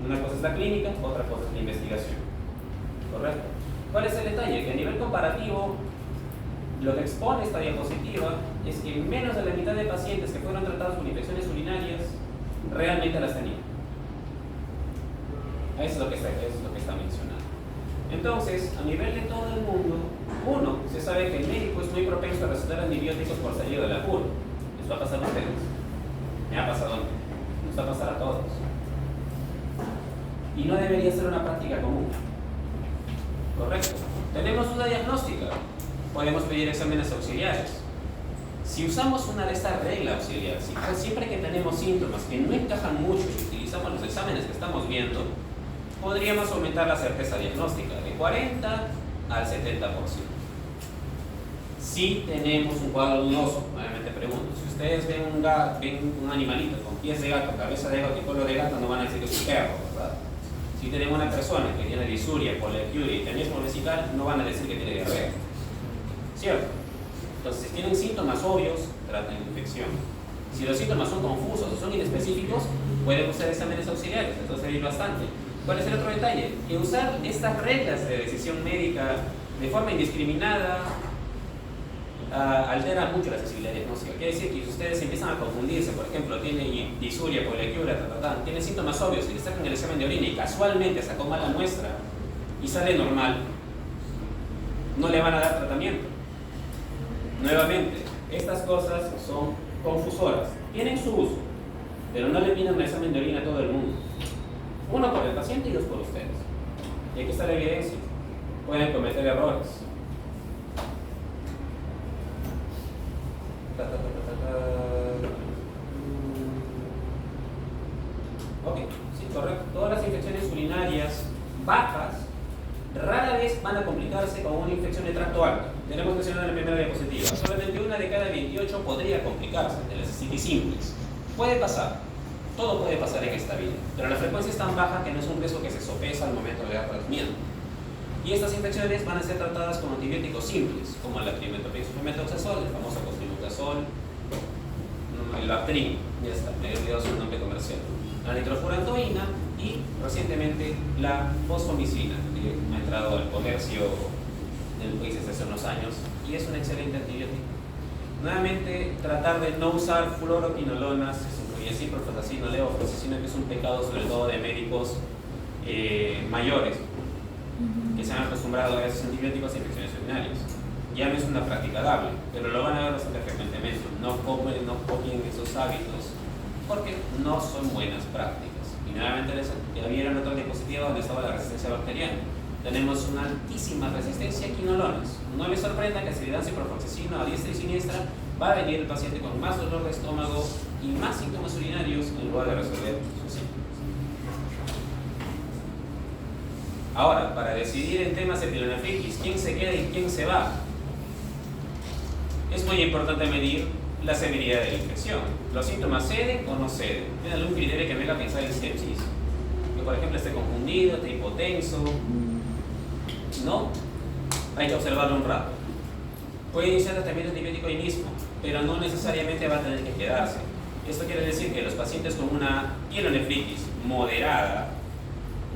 S1: Una cosa es la clínica, otra cosa es la investigación. ¿Correcto? ¿Cuál es el detalle? Que a nivel comparativo, lo que expone esta diapositiva es que menos de la mitad de pacientes que fueron tratados con infecciones urinarias realmente las tenían. Eso es lo que está mencionado. Entonces, a nivel de todo el mundo, uno, se sabe que el médico es muy propenso a recetar antibióticos por salir del apuro. ¿Les va a pasar a ustedes? Me ha pasado a mí. Nos va a pasar a todos. Y no debería ser una práctica común. ¿Correcto? Tenemos una diagnóstica. Podemos pedir exámenes auxiliares. Si usamos una de estas reglas auxiliares, siempre que tenemos síntomas que no encajan mucho y utilizamos los exámenes que estamos viendo, podríamos aumentar la certeza diagnóstica de 40 al 70%. Si tenemos un cuadro dudoso, nuevamente pregunto, si ustedes ven un animalito con pies de gato, cabeza de gato y cuello de gato, no van a decir que es un perro, ¿verdad? Si tenemos una persona que tiene disuria, poliacuria y tenismo vesical, no van a decir que tiene diarrea. ¿Cierto? Entonces, si tienen síntomas obvios, traten la infección. Si los síntomas son confusos o son inespecíficos, pueden usar exámenes auxiliares, entonces servir bastante. ¿Cuál es el otro detalle? Que usar estas reglas de decisión médica de forma indiscriminada altera mucho la sensibilidad diagnóstica. Quiere decir que si ustedes empiezan a confundirse, por ejemplo, tienen disuria, poliacuria, tienen síntomas obvios y le sacan el examen de orina y casualmente sacó mala muestra y sale normal, no le van a dar tratamiento. Nuevamente, estas cosas son confusoras. Tienen su uso, pero no le pidan un examen de orina a todo el mundo. Uno por el paciente y dos por ustedes. Y aquí está la evidencia. Pueden cometer errores. Ok, sí, correcto. Todas las infecciones urinarias bajas rara vez van a complicarse con una infección de tracto alto. Tenemos mencionado en la primera diapositiva. Solamente una de cada 28 podría complicarse de las cistitis simples. Puede pasar. Todo puede pasar en esta vida. Pero la frecuencia es tan baja que no es un riesgo que se sopesa al momento de dar tratamiento. Y estas infecciones van a ser tratadas con antibióticos simples, como el acrimetoxazol, el famoso costilutazol, el Bactrim, ya está, me he olvidado su nombre comercial. La nitrofurantoína y recientemente la fosfomicina, que ha entrado al comercio del país desde hace unos años y es un excelente antibiótico. Nuevamente, tratar de no usar fluoroquinolonas, y así profesacino, leofloxacino, que es un pecado sobre todo de médicos mayores que se han acostumbrado a esos antibióticos e infecciones urinarias. ya no es una práctica dable, pero lo van a ver bastante frecuentemente. No copien esos hábitos porque no son buenas prácticas. Y nuevamente ya vieron otra diapositiva donde estaba la resistencia bacteriana. Tenemos una altísima resistencia a quinolonas. No les sorprenda que si le dan ciprofloxacino a diestra y siniestra, va a venir el paciente con más dolor de estómago y más síntomas urinarios en lugar de resolver sus síntomas. Ahora, para decidir en temas de pielonefritis, quién se queda y quién se va, es muy importante medir la severidad de la infección. ¿Los síntomas ceden o no ceden? ¿Tiene algún criterio que me haga pensar en sepsis? Que por ejemplo esté confundido, esté hipotenso. No, hay que observarlo un rato. Puede iniciar tratamiento antibiótico ahí mismo, pero no necesariamente va a tener que quedarse. Esto quiere decir que los pacientes con una pielonefritis moderada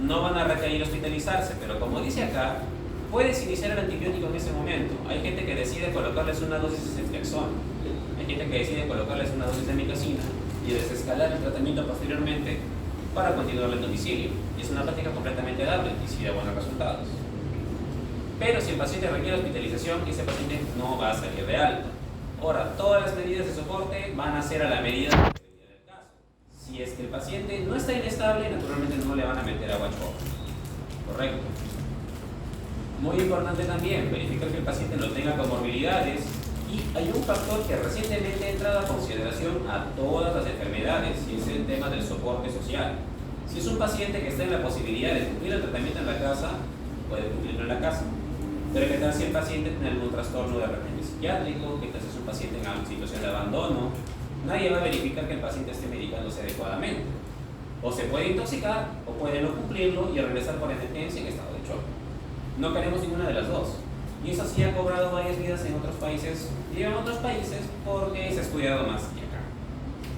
S1: no van a requerir hospitalizarse, pero como dice acá, puedes iniciar el antibiótico en ese momento. Hay gente que decide colocarles una dosis de ceftriaxona, hay gente que decide colocarles una dosis de amicacina y desescalar el tratamiento posteriormente para continuar en domicilio. Y es una práctica completamente dable y sí da buenos resultados. Pero si el paciente requiere hospitalización, ese paciente no va a salir de alta. Ahora, todas las medidas de soporte van a ser a la medida del caso. Si es que el paciente no está inestable, naturalmente no le van a meter agua chorro. Correcto. Muy importante también verificar que el paciente no tenga comorbilidades. Y hay un factor que recientemente ha entrado a consideración a todas las enfermedades, y es el tema del soporte social. Si es un paciente que está en la posibilidad de cumplir el tratamiento en la casa, puede cumplirlo en la casa. Pero que tal si el paciente tiene algún trastorno de repente psiquiátrico, que tal si es un paciente en situación de abandono, nadie va a verificar que el paciente esté medicándose adecuadamente. O se puede intoxicar, o puede no cumplirlo y regresar por emergencia en estado de shock. No queremos ninguna de las dos. Y eso sí ha cobrado varias vidas en otros países, y en otros países porque se ha estudiado más que acá.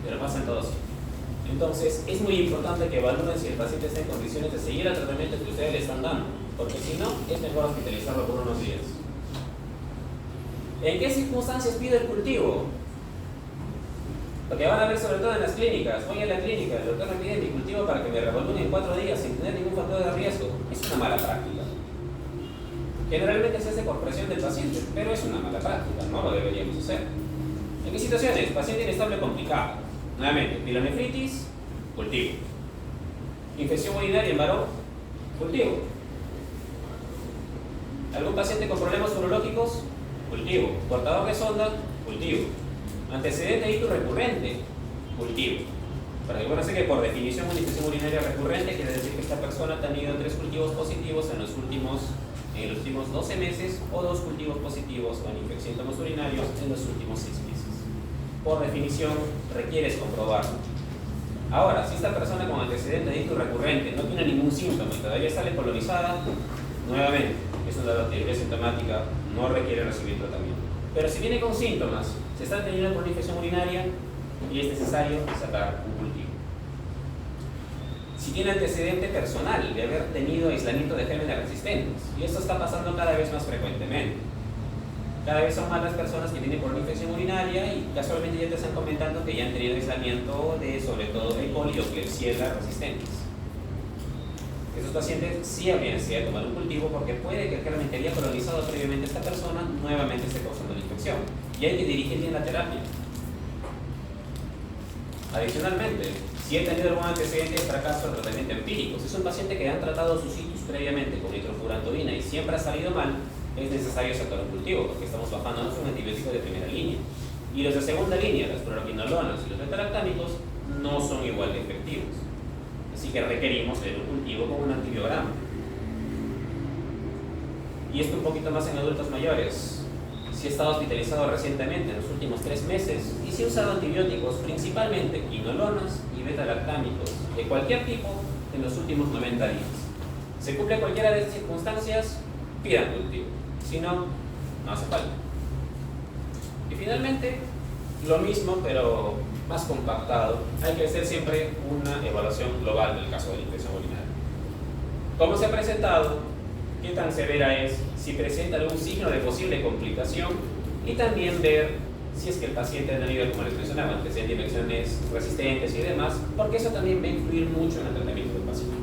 S1: Pero pasa en todos. Entonces, es muy importante que evalúen si el paciente está en condiciones de seguir el tratamiento que ustedes le están dando, porque si no, es mejor hospitalizarlo por unos días. ¿En qué circunstancias pide el cultivo? Lo que van a ver sobre todo en las clínicas. Voy a la clínica, el doctor me pide mi cultivo para que me revoltúe en 4 días sin tener ningún factor de riesgo. Es una mala práctica. Generalmente se hace por presión del paciente, pero es una mala práctica, no lo deberíamos hacer. ¿En qué situaciones? Paciente inestable complicado. Nuevamente, pielonefritis, cultivo. Infección urinaria en varón, cultivo. ¿Algún paciente con problemas urológicos? Cultivo. Portador de sonda, cultivo. Antecedente de ictus recurrente, cultivo. Para que bueno, sé que por definición una infección urinaria recurrente quiere decir que esta persona ha tenido 3 cultivos positivos en los últimos 12 meses o 2 cultivos positivos con síntomas urinarios en los últimos 6 meses. Por definición, requieres comprobarlo. Ahora, si esta persona con antecedente de ictus recurrente no tiene ningún síntoma y todavía sale colonizada, nuevamente, es una bacteria sintomática, no requiere recibir tratamiento. Pero si viene con síntomas, se está teniendo con una infección urinaria y es necesario sacar un cultivo. Si tiene antecedente personal de haber tenido aislamiento de gérmenes resistentes, y esto está pasando cada vez más frecuentemente. Cada vez son más las personas que vienen por una infección urinaria y casualmente ya te están comentando que ya han tenido aislamiento de sobre todo E. coli o Klebsiella resistentes. Esos pacientes sí habrían necesidad de tomar un cultivo porque puede que el germen que había colonizado previamente a esta persona nuevamente esté causando la infección y hay que dirigir bien la terapia. Adicionalmente, si he tenido algún antecedente de fracaso en tratamiento empírico, si es un paciente que han tratado sus itus previamente con nitrofurantoína y siempre ha salido mal, es necesario sacar un cultivo porque estamos bajándonos un antibiótico de primera línea. Y los de segunda línea, los fluoroquinolonas y los beta-lactámicos, no son igual de efectivos. Así que requerimos de un cultivo con un antibiograma. Y esto un poquito más en adultos mayores. Si he estado hospitalizado recientemente en los últimos 3 meses y si he usado antibióticos, principalmente quinolonas y beta-lactámicos de cualquier tipo en los últimos 90 días. ¿Se cumple cualquiera de estas circunstancias? Pidan cultivo. Si no, no hace falta. Y finalmente, lo mismo, pero más compactado, hay que hacer siempre una evaluación global del caso de la infección urinaria. ¿Cómo se ha presentado? ¿Qué tan severa es? Si presenta algún signo de posible complicación y también ver si es que el paciente ha tenido, como les mencionaba, antecedentes de infecciones resistentes y demás, porque eso también va a influir mucho en el tratamiento del paciente.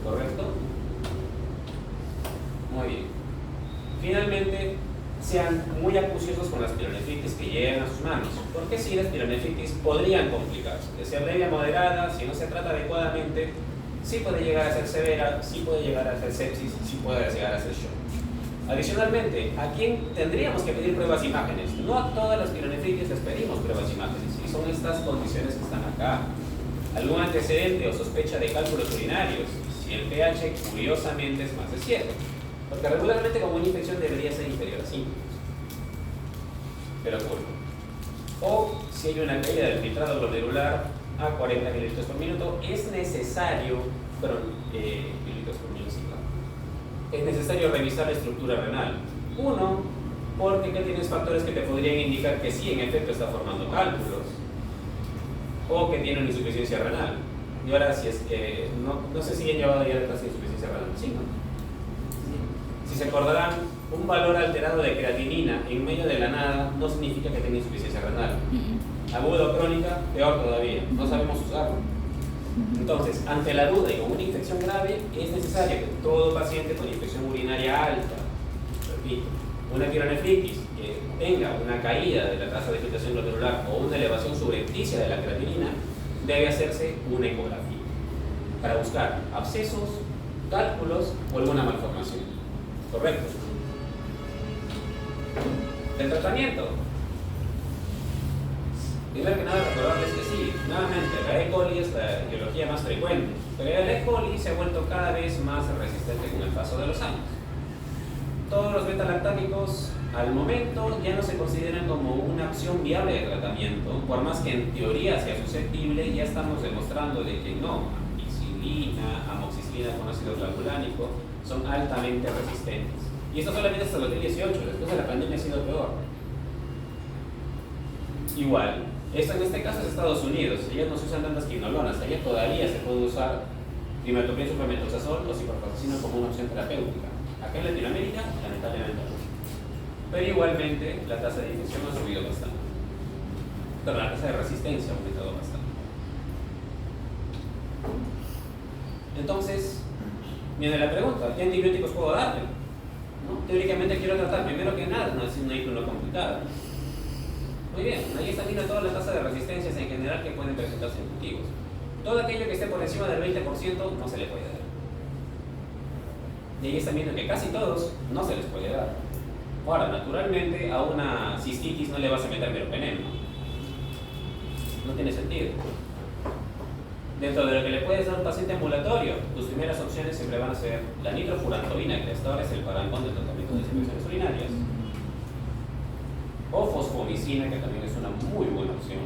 S1: ¿Correcto? Muy bien. Finalmente, sean muy acuciosos con las pielonefritis que lleguen a sus manos, porque si las pielonefritis podrían complicarse, de ser leve a moderada, si no se trata adecuadamente, sí puede llegar a ser severa, sí puede llegar a ser sepsis, sí puede llegar a ser shock. Adicionalmente, ¿a quién tendríamos que pedir pruebas de imágenes? No a todas las pielonefritis les pedimos pruebas de imágenes, y son estas condiciones que están acá. Algún antecedente o sospecha de cálculos urinarios, si el pH curiosamente es más de 7, porque regularmente como una infección debería ser inferior a 5, pero ocurre. O si hay una caída del filtrado glomerular a 40 mililitros por minuto, es necesario, mililitros por minuto, sí, claro. Es necesario revisar la estructura renal. Uno, porque ¿qué tienes factores que te podrían indicar que sí, en efecto, está formando cálculos, o que tiene una insuficiencia renal. Y ahora, si es que no sé si han llevado ya detrás de insuficiencia renal, sí, ¿no? Sí. Si se acordarán, un valor alterado de creatinina en medio de la nada no significa que tenga insuficiencia renal. Aguda o crónica, peor todavía, no sabemos usarlo. Entonces, ante la duda y con una infección grave, es necesario que todo paciente con infección urinaria alta, repito, una pielonefritis que tenga una caída de la tasa de filtración glomerular o una elevación subrepticia de la creatinina, debe hacerse una ecografía para buscar abscesos, cálculos o alguna malformación. ¿Correcto? El tratamiento. Primero que nada, recordarles que sí, nuevamente, la E. coli es la etiología más frecuente, pero la E. coli se ha vuelto cada vez más resistente con el paso de los años. Todos los beta-lactámicos al momento ya no se consideran como una opción viable de tratamiento, por más que en teoría sea susceptible, ya estamos demostrando de que no. Ampicilina, amoxicilina con ácido clavulánico son altamente resistentes. Y esto solamente hasta el 2018, después de la pandemia ha sido peor. Igual, esto en este caso es Estados Unidos, allá no se usan tantas quinolonas, allá todavía se puede usar dimetoprim suplementosazol o ciprofloxacino como una opción terapéutica. Acá en Latinoamérica, lamentablemente no. Pero igualmente, la tasa de infección ha subido bastante. Pero la tasa de resistencia ha aumentado bastante. Entonces, viene la pregunta, ¿qué antibióticos puedo darle? ¿No? Teóricamente quiero tratar primero que nada, no es una ícono complicada. Muy bien, ahí está viendo toda la tasa de resistencias en general que pueden presentarse en cultivos. Todo aquello que esté por encima del 20% no se le puede dar. Y ahí están viendo que casi todos no se les puede dar. Ahora, naturalmente, a una cistitis no le vas a meter meropenem, no tiene sentido. Dentro de lo que le puedes dar a un paciente ambulatorio, tus primeras opciones siempre van a ser la nitrofurantoína, que hasta ahora es el parangón del tratamiento de infecciones urinarias, o fosfomicina, que también es una muy buena opción,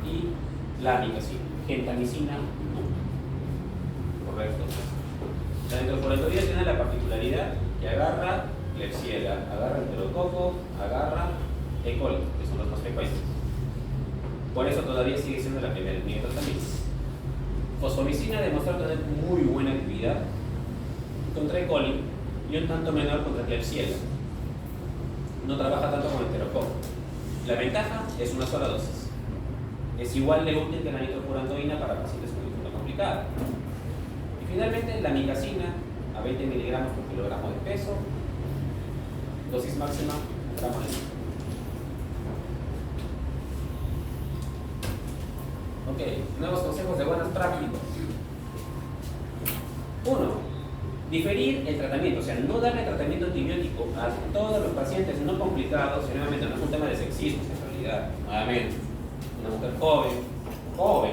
S1: y la amicacina. Gentamicina, no. Correcto. La nitrofurantoína tiene la particularidad que agarra Klebsiella, agarra enterococo, agarra E. coli, que son los más frecuentes. Por eso todavía sigue siendo la primera línea de tratamiento. Fosfomicina demostró tener muy buena actividad contra E. coli y un tanto menor contra Klebsiella. No trabaja tanto con enterococo. La ventaja es una sola dosis. Es igual de útil que la nitrofurantoína para pacientes con infección complicada. Y finalmente, la amicacina a 20 miligramos por kilogramo de peso, dosis máxima, gramo de litro. Ok, nuevos consejos de buenas prácticas. 1. Diferir el tratamiento, o sea, no darle tratamiento antibiótico a todos los pacientes no complicados, y nuevamente no es un tema de sexismo, en realidad, nuevamente, una mujer joven,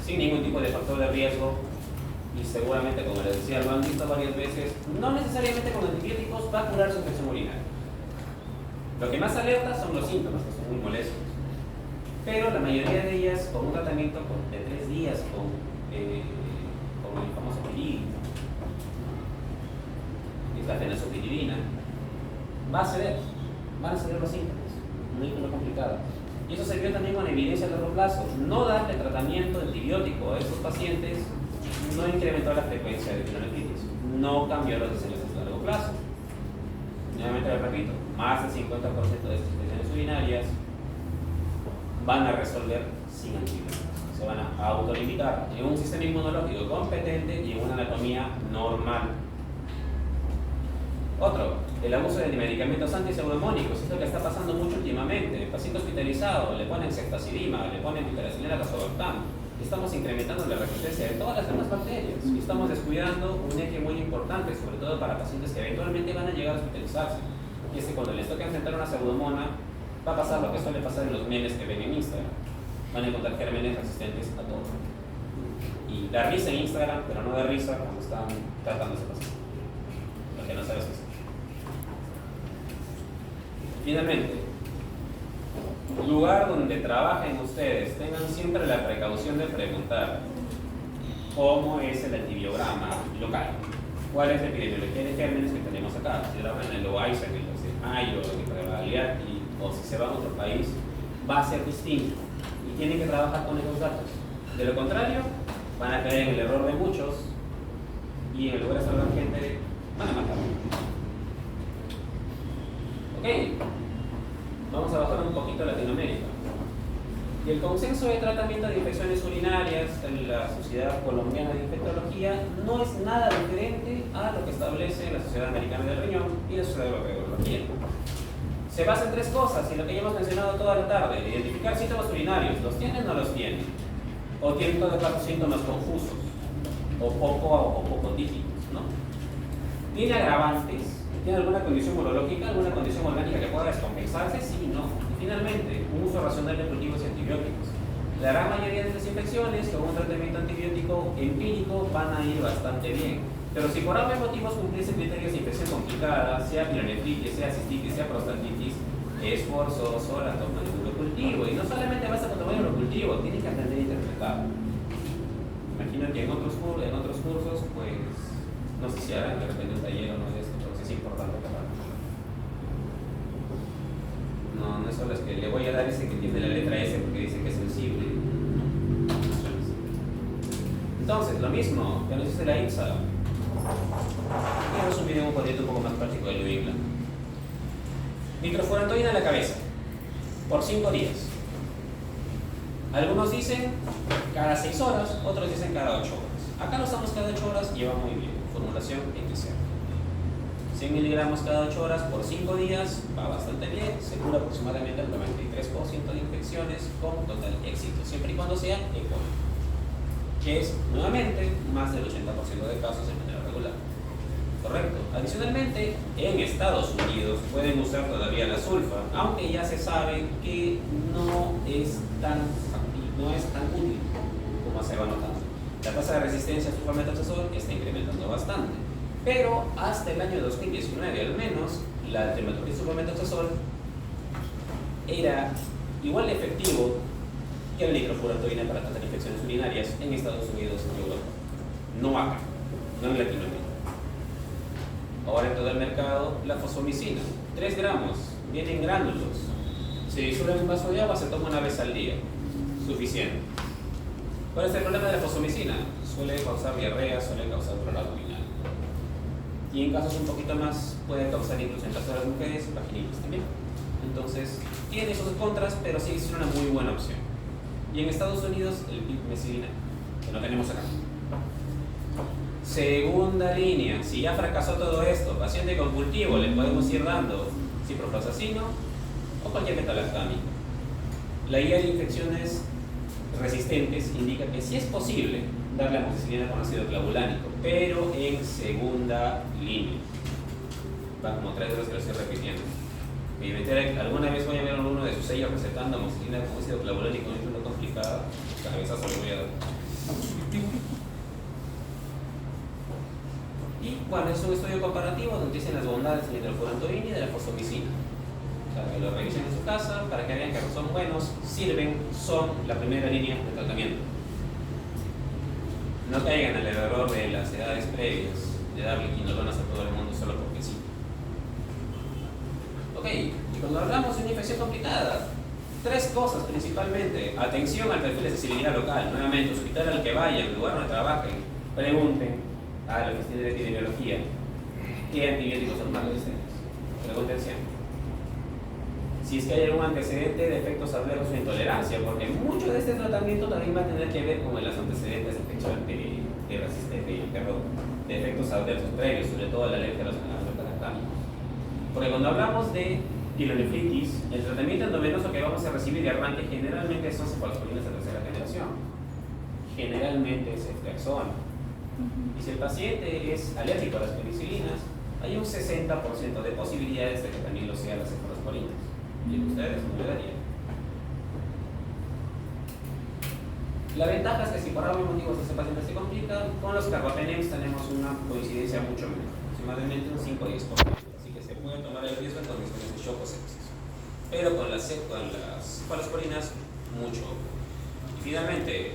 S1: sin ningún tipo de factor de riesgo, y seguramente, como les decía, lo han visto varias veces, no necesariamente con antibióticos va a curar su infección urinaria. Lo que más alerta son los síntomas, que son muy molestos. Pero la mayoría de ellas, con un tratamiento de 3 días, con el famoso piril, la fenazopiridina, van a ceder los síntomas, no es complicado. Y eso se vio también con evidencia a largo plazo. No darle tratamiento antibiótico a esos pacientes no incrementó la frecuencia de pielonefritis, no cambió los desenlaces a largo plazo. Nuevamente lo repito, más del 50% de estas infecciones urinarias van a resolver sin antibióticos. Se van a autolimitar en un sistema inmunológico competente y en una anatomía normal. Otro, el abuso de medicamentos antiseudemónicos, es lo que está pasando mucho últimamente. El paciente hospitalizado le ponen ceftazidima, le ponen piperacilina tazobactam. Estamos incrementando la resistencia de todas las demás bacterias y estamos descuidando un eje muy importante, sobre todo para pacientes que eventualmente van a llegar a hospitalizarse. Y es que cuando les toque enfrentar una pseudomonas, va a pasar lo que suele pasar en los memes que ven en Instagram. Van a encontrar gérmenes resistentes a todo. Y da risa en Instagram, pero no da risa cuando están tratando ese paciente. Porque no sabes qué hacer. Finalmente, lugar donde trabajen ustedes, tengan siempre la precaución de preguntar cómo es el antibiograma local, cuál es la epidemiología de gérmenes que tenemos acá, si hablan en el Loaiza, en el Mayo, en el Pregaliati, o si se va a otro país, va a ser distinto y tienen que trabajar con esos datos. De lo contrario, van a caer en el error de muchos y en lugar de salvar gente, van a matar. Ok, vamos a bajar un poquito a Latinoamérica. Y el consenso de tratamiento de infecciones urinarias en la Sociedad Colombiana de Infectología no es nada diferente a lo que establece la Sociedad Americana del Riñón y la Sociedad Europea de Urología. Se basa en tres cosas, y lo que ya hemos mencionado toda la tarde: identificar síntomas urinarios, ¿los tienen o no los tienen? O tienen todos los síntomas confusos, o poco típicos, ¿no? ¿Tiene agravantes? ¿Tiene alguna condición urológica, alguna condición orgánica que pueda descompensarse? Sí, no. Y finalmente, un uso racional de cultivos y antibióticos. La gran mayoría de las infecciones con un tratamiento antibiótico empírico van a ir bastante bien. Pero si por algún motivo cumpliesen criterios de infección complicada, sea pielonefritis, sea cistitis, sea prostatitis, es forzoso la toma de urocultivo. Y no solamente basta con tomar urocultivo, tienen que aprender a interpretar. Imagino que en otros cursos, pues, no sé si harán de repente un taller o no de esto, pero sí es importante acabar. No es solo es que le voy a dar ese que tiene la letra S porque dice que es sensible. Entonces, lo mismo que nos dice la IPSA. Quiero resumir en un cuadrito un poco más práctico de New England. Nitrofurantoína en la cabeza, por 5 días. Algunos dicen cada 6 horas, otros dicen cada 8 horas. Acá lo usamos cada 8 horas y va muy bien. Formulación XR. 100 miligramos cada 8 horas por 5 días, va bastante bien, se cura aproximadamente el 93% de infecciones con total éxito, siempre y cuando sea económico, que es nuevamente más del 80% de casos de manera regular. Correcto. Adicionalmente, en Estados Unidos pueden usar todavía la sulfa, aunque ya se sabe que no es tan útil como se va notando. La tasa de resistencia a sulfamethoxazol está incrementando bastante. Pero hasta el año 2019 al menos, la dermatosis sulfamethoxazol era igual de efectivo que la nitrofurantoína para tratar infecciones urinarias en Estados Unidos y Europa. No acá, no en Latinoamérica. Ahora en todo el mercado, la fosfomicina, 3 gramos, viene en gránulos. Se disuelve en un vaso de agua, se toma una vez al día. Suficiente. ¿Cuál es el problema de la fosfomicina? Suele causar diarrea, suele causar dolor abdominal. Y en casos un poquito más, puede causar incluso en caso de las mujeres, vaginitis también. Entonces, tiene sus contras, pero sí es una muy buena opción. Y en Estados Unidos, el pipmecilina, que no tenemos acá. Segunda línea, si ya fracasó todo esto, paciente con cultivo, le podemos ir dando ciprofloxacino o cualquier metalactámico. La guía de infecciones resistentes indica que sí es posible darle amoxicilina con ácido clavulánico, pero en segunda línea. Va como 3 veces que lo estoy repitiendo. Alguna vez voy a ver a uno de sus sellos recetando amoxicilina con ácido clavulánico, es una complicada, cabezazo le voy a dar. Y bueno, es un estudio comparativo donde dicen las bondades de la nitrofurantoína y de la fosfomicina. O sea, que lo revisen en su casa para que vean que son buenos, sirven, son la primera línea de tratamiento. No caigan en el error de las edades previas de darle quinolonas a todo el mundo solo porque sí. Ok, y cuando hablamos de una infección complicada, 3 cosas principalmente. Atención al perfil de sensibilidad local. Nuevamente, hospital al que vayan, el lugar donde trabajen, pregunten a la oficina de epidemiología qué antibióticos son más resistentes. Pregunten siempre. Si es que hay algún antecedente de efectos adversos o intolerancia, porque mucho de este tratamiento también va a tener que ver con los antecedentes de efectos adversos previos, sobre todo la alergia a los metalactámicos. Porque cuando hablamos de pielonefritis, el tratamiento endovenoso que vamos a recibir de arranque generalmente son cefalosporinas de tercera generación. Generalmente es ceftriaxona. Y si el paciente es alérgico a las penicilinas, hay un 60% de posibilidades de que también lo sean las cefalosporinas. Y ustedes no le darían. La ventaja es que si por algún motivo ese paciente se complica, con los carbapenems tenemos una coincidencia mucho menor, aproximadamente un 5 o 10%. Así que se puede tomar el riesgo en condiciones de shock o sepsis. Pero con las cefalosporinas, mucho. Y finalmente,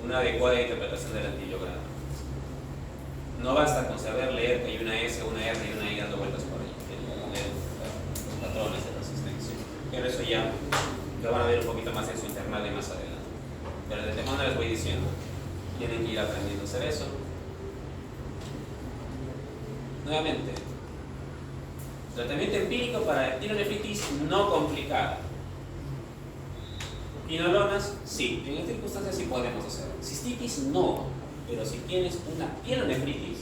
S1: una adecuada interpretación del antibiograma. No basta con saber leer que hay una S, una R y una I dando vueltas por ahí, los patrones de resistencia. Pero eso ya lo van a ver un poquito más en su internal de más adelante. Pero desde cuando les voy diciendo, tienen que ir aprendiendo a hacer eso. Nuevamente, tratamiento empírico para pielonefritis no complicada. Quinolonas, sí, en estas circunstancias sí podemos hacerlo. Cistitis, no. Pero si tienes una pielonefritis,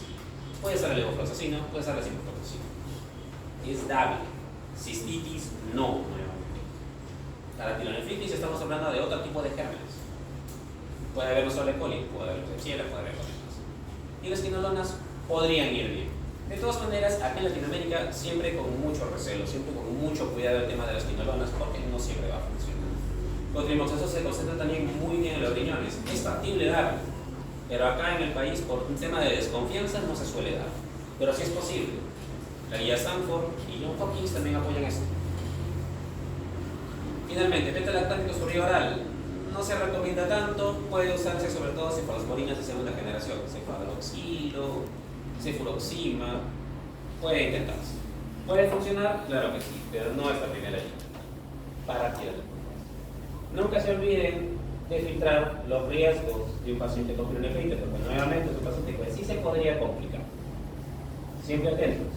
S1: puede ser el levofloxacino, puede ser la ciprofloxacina. Es dable. Cistitis, no. Para pielonefritis estamos hablando de otro tipo de gérmenes. Puede haber no solo E. coli, puede haber Klebsiella, puede haber cosas más. Y las quinolonas podrían ir bien. De todas maneras, acá en Latinoamérica, siempre con mucho recelo, siempre con mucho cuidado el tema de las quinolonas, porque no siempre va a funcionar. Los trimoxazos se concentran también muy bien en los riñones. Es factible darlo. Pero acá en el país, por un tema de desconfianza, no se suele dar. Pero sí es posible. La guía Sanford y John Hopkins también apoyan esto. Finalmente, beta-lactámicos por vía oral. No se recomienda tanto. Puede usarse sobre todo cefalosporinas de segunda generación. Cefaloxilo, cefuroxima. Puede intentarse. ¿Puede funcionar? Claro que sí, pero no es la primera línea. Para tirar. Nunca se olviden de filtrar los riesgos de un paciente con pielonefritis, porque nuevamente es un paciente que sí se podría complicar. Siempre atentos.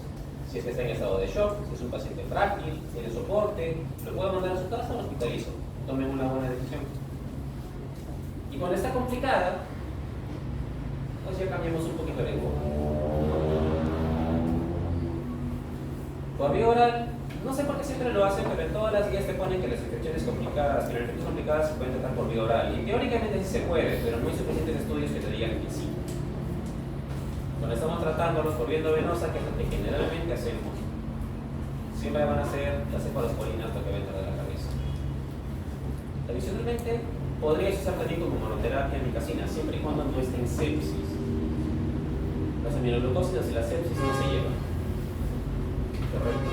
S1: Si es que está en estado de shock, si es un paciente frágil, tiene soporte, lo puedo mandar a su casa o lo hospitalizo. Tomen una buena decisión. Y cuando está complicada, pues ya cambiamos un poquito de enfoque. Por vía oral, no sé por qué siempre lo hacen, pero en todas las guías te ponen que las infecciones complicadas, que las infecciones complicadas se pueden tratar por vía oral. Y teóricamente sí se puede, pero no hay suficientes estudios que te digan que sí. Cuando estamos tratándolos por vía endovenosa, que es lo que generalmente hacemos, siempre van a ser las cefalosporinas lo que va a entrar de la cabeza. Adicionalmente, podrías usar también como monoterapia micacina, siempre y cuando no esté en sepsis. Los aminoglucósidos y la sepsis no se llevan. Correcto.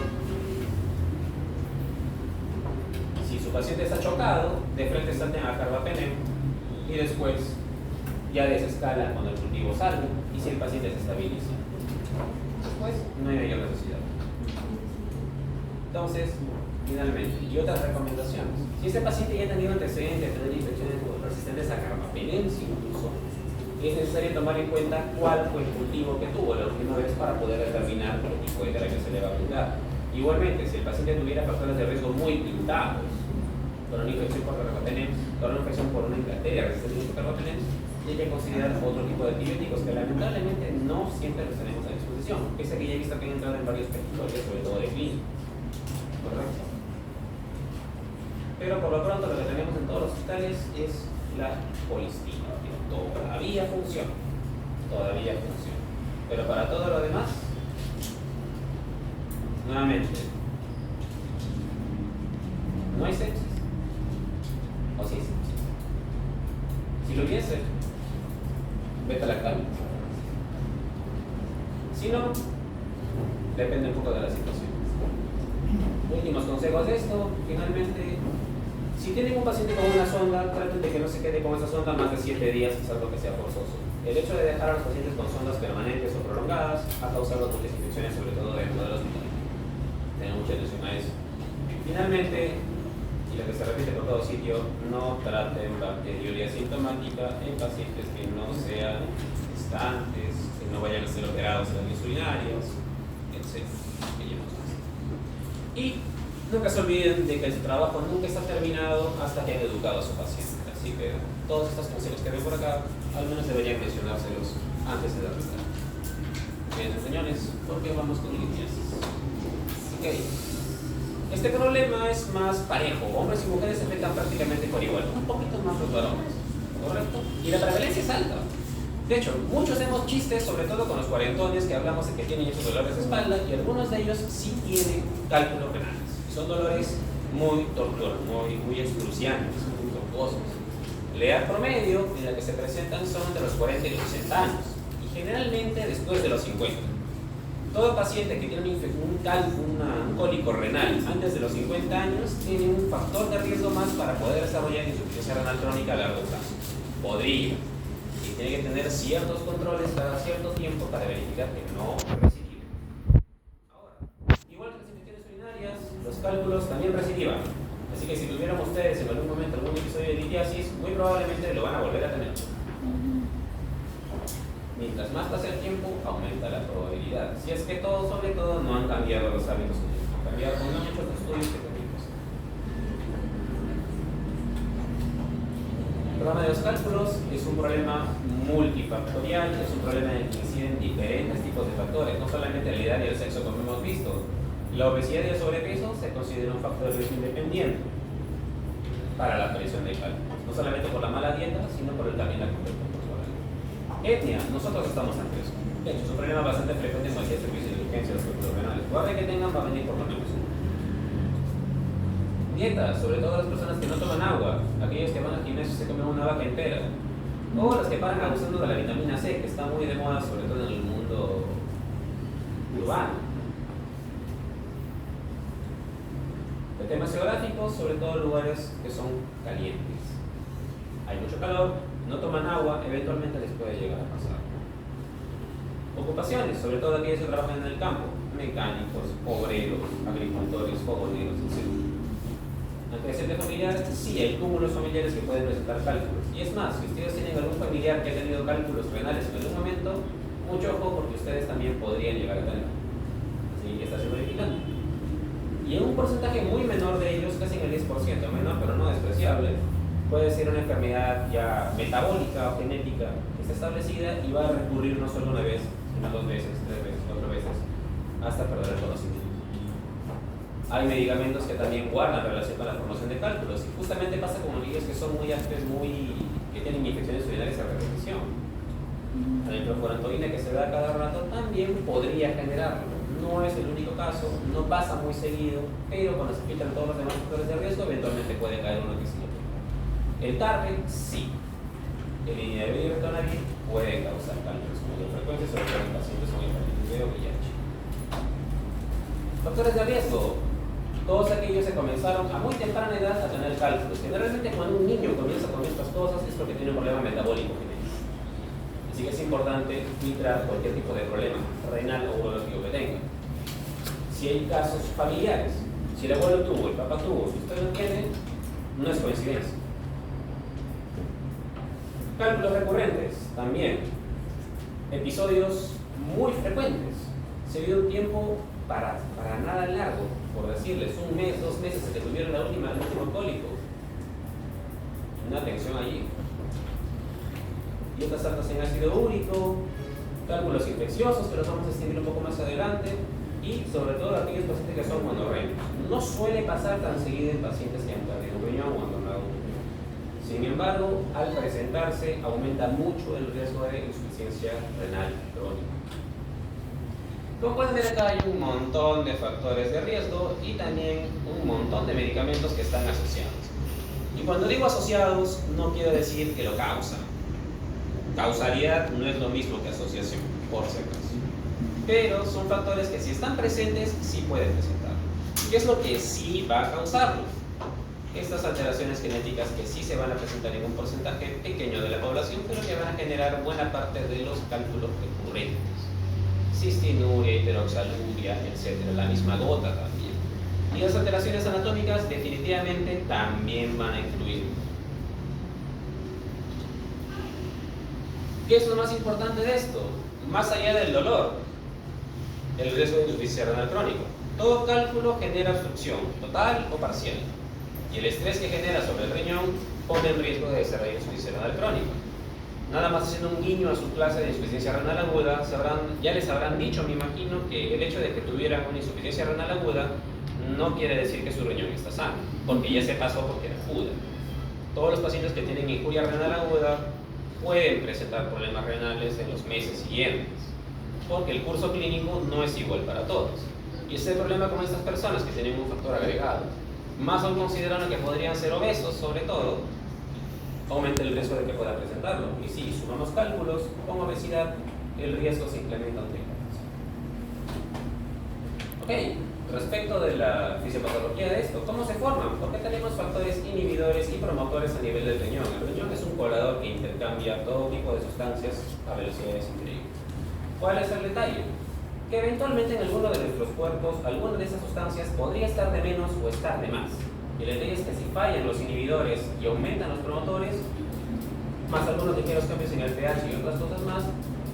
S1: Si su paciente está chocado, de frente salten a carbapenem y después ya desescalan cuando el cultivo salga y si el paciente se estabiliza. Después no hay mayor necesidad. Entonces, finalmente, y otras recomendaciones. Si este paciente ya ha tenido antecedentes de tener infecciones resistentes a carbapenem incluso, es necesario tomar en cuenta cuál fue el cultivo que tuvo la última vez para poder determinar qué tipo de terapia se le va a brindar. Igualmente, si el paciente tuviera factores de riesgo muy pintados, con una infección por carbapenem, con una infección por una bacteria resistente a carbapenem, hay que considerar otro tipo de antibióticos que lamentablemente no siempre los tenemos a disposición, pese a que ya he visto que han entrado en varios territorios, sobre todo de clínica. Correcto. Pero por lo pronto lo que tenemos en todos los hospitales es la colistina, que todavía funciona. Todavía funciona. Pero para todo lo demás, nuevamente, no hay sepsis. O sí hay sepsis. Si lo hubiese, beta-lactámicos. Si no, depende un poco de la situación. Últimos consejos de esto, finalmente, si tienen un paciente con una sonda, traten de que no se quede con esa sonda más de 7 días, es algo que sea forzoso. El hecho de dejar a los pacientes con sondas permanentes o prolongadas ha causado muchas infecciones, sobre todo dentro del hospital. Tengan mucha atención a eso. Finalmente, y lo que se repite por todo sitio, no traten bacteriuria sintomática en pacientes que no sean gestantes, que no vayan a ser operados en vías urinarias, etc. Y nunca se olviden de que su trabajo nunca está terminado hasta que hayan educado a su paciente. Así que todos estos consejos que ven por acá, al menos deberían mencionárselos antes de darles. Bien, señores, ¿por qué vamos con litiasis? Okay. Este problema es más parejo, hombres y mujeres se afectan prácticamente por igual, un poquito más los varones, ¿correcto? Y la prevalencia es alta. De hecho, muchos hacemos chistes, sobre todo con los cuarentones, que hablamos de que tienen esos dolores de espalda, y algunos de ellos sí tienen cálculos renales. Y son dolores muy tortuosos, muy excruciantes, muy tortuosos. La edad promedio en la que se presentan son entre los 40 y los 60 años, y generalmente después de los 50. Todo paciente que tiene un cólico renal antes de los 50 años tiene un factor de riesgo más para poder desarrollar insuficiencia renal crónica a largo plazo. Podría. Y tiene que tener ciertos controles cada cierto tiempo para verificar que no recidive. Ahora, igual que las infecciones urinarias, los cálculos también recidivan. Así que si tuvieran ustedes en algún momento algún episodio de litiasis, muy probablemente lo van a volver a tener. Mientras más pasa el tiempo, aumenta la probabilidad. Si es que todos, sobre todo, no han cambiado los hábitos, han cambiado con muchos estudios que tenemos. El problema de los cálculos es un problema multifactorial, es un problema en el que inciden diferentes tipos de factores, no solamente la edad y el sexo, como hemos visto. La obesidad y el sobrepeso se considera un factor de riesgo independiente para la aparición de cálculos, no solamente por la mala dieta, sino por también la conducta. Etnia, nosotros estamos ante eso. De hecho, es un problema bastante frecuente en cualquier servicio de urgencia de los cálculos renales. Guarde que tengan, va a venir por lo menos. Dieta, sobre todo las personas que no toman agua, aquellos que van al gimnasio y se comen una vaca entera, o las que paran abusando de la vitamina C, que está muy de moda, sobre todo en el mundo urbano. De temas geográficos, sobre todo lugares que son calientes. Hay mucho calor, no toman agua, eventualmente les puede llegar a pasar. Ocupaciones, sobre todo aquellos que trabajan en el campo, mecánicos, obreros, agricultores, fogoneros, etc. Antecedentes familiares, sí, hay cúmulos familiares que pueden presentar cálculos. Y es más, si ustedes tienen algún familiar que ha tenido cálculos renales en algún momento, mucho ojo porque ustedes también podrían llegar a tener. Así que está verificando. Y en un porcentaje muy menor de ellos, casi en el 10%, menor pero no despreciable, puede ser una enfermedad ya metabólica o genética que está establecida y va a recurrir no solo una vez, sino 2 veces, 3 veces, 4 veces, hasta perder el conocimiento. Hay medicamentos que también guardan relación con la formación de cálculos y justamente pasa con aquellos que son muy altos, que tienen infecciones urinarias a repetición. La nitrofurantoína que se da cada rato también podría generarlo. No es el único caso, no pasa muy seguido, pero cuando se filtran todos los demás factores de riesgo, eventualmente puede caer uno que sí. El target, sí. El inhibidor de puede causar cálculos con mayor frecuencia, sobre todo en pacientes con hepatitis B o VIH. Factores de riesgo. Todos aquellos que comenzaron a muy temprana edad a tener cálculos. Generalmente cuando un niño comienza con estas cosas es porque tiene un problema metabólico genético. Así que es importante filtrar cualquier tipo de problema renal o urológico que tenga. Si hay casos familiares, si el abuelo tuvo, el papá tuvo, si usted lo tiene, no es coincidencia. Cálculos recurrentes, también. Episodios muy frecuentes. Se dio un tiempo para nada largo, por decirles, 1 mes, 2 meses, se que tuvieron el último cólico. Una tensión allí. Dietas altas en ácido úrico, cálculos infecciosos, que los vamos a distinguir un poco más adelante, y sobre todo aquellos pacientes que son monorrenos. No suele pasar tan seguido en pacientes que han perdido un riñón o abandonado un riñón. Sin embargo, al presentarse, aumenta mucho el riesgo de insuficiencia renal crónica. Como pueden ver acá hay un montón de factores de riesgo y también un montón de medicamentos que están asociados. Y cuando digo asociados, no quiero decir que lo causan. Causalidad no es lo mismo que asociación, por si acaso. Pero son factores que si están presentes, sí pueden presentar. ¿Qué es lo que sí va a causarlo? Estas alteraciones genéticas que sí se van a presentar en un porcentaje pequeño de la población, pero que van a generar buena parte de los cálculos recurrentes. Cistinuria, hiperoxaluria, etc. La misma gota también. Y las alteraciones anatómicas definitivamente también van a influir. ¿Qué es lo más importante de esto? Más allá del dolor, el riesgo de insuficiencia renal crónica. Todo cálculo genera obstrucción, total o parcial. Y el estrés que genera sobre el riñón pone en riesgo de desarrollar insuficiencia renal crónica. nada más haciendo un guiño a su clase de insuficiencia renal aguda, ya les habrán dicho, me imagino, que el hecho de que tuvieran una insuficiencia renal aguda no quiere decir que su riñón está sano, porque ya se pasó porque era aguda. Todos los pacientes que tienen injuria renal aguda pueden presentar problemas renales en los meses siguientes, porque el curso clínico no es igual para todos. Y ese es el problema con estas personas que tienen un factor agregado. Más aún considerando que podrían ser obesos, sobre todo, aumenta el riesgo de que pueda presentarlo. Y si sumamos cálculos con obesidad, el riesgo se incrementa un 30%. Ok, respecto de la fisiopatología de esto, ¿cómo se forman? Porque tenemos factores inhibidores y promotores a nivel del riñón. El riñón es un colador que intercambia todo tipo de sustancias a velocidades increíbles. ¿Cuál es el detalle? Que eventualmente en alguno de nuestros cuerpos, alguna de esas sustancias podría estar de menos o estar de más. Y la idea es que si fallan los inhibidores y aumentan los promotores, más algunos ligeros cambios en el pH y otras cosas más,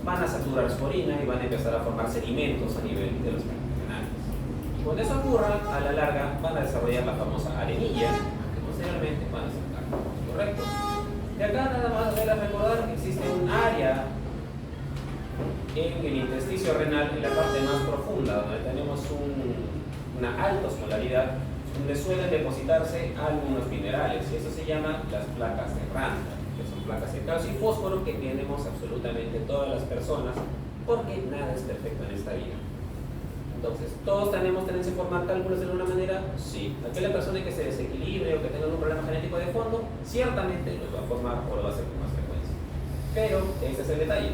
S1: van a saturar sporina y van a empezar a formar sedimentos a nivel de los renales. Y cuando eso ocurra, a la larga van a desarrollar la famosa arenilla, que posteriormente van a ser cálculos, ¿correcto? De acá nada más deberás recordar que existe un área en el intersticio renal, en la parte más profunda, donde tenemos una alta osmolaridad, donde suelen depositarse algunos minerales, y eso se llama las placas de Randa, que son placas de calcio y fósforo que tenemos absolutamente todas las personas, porque nada es perfecto en esta vida. Entonces, ¿todos tenemos tendencia a formar cálculos de alguna manera? Sí. Aquella persona que se desequilibre o que tenga algún problema genético de fondo, ciertamente los va a formar o lo va a hacer con más frecuencia. Pero ese es el detalle,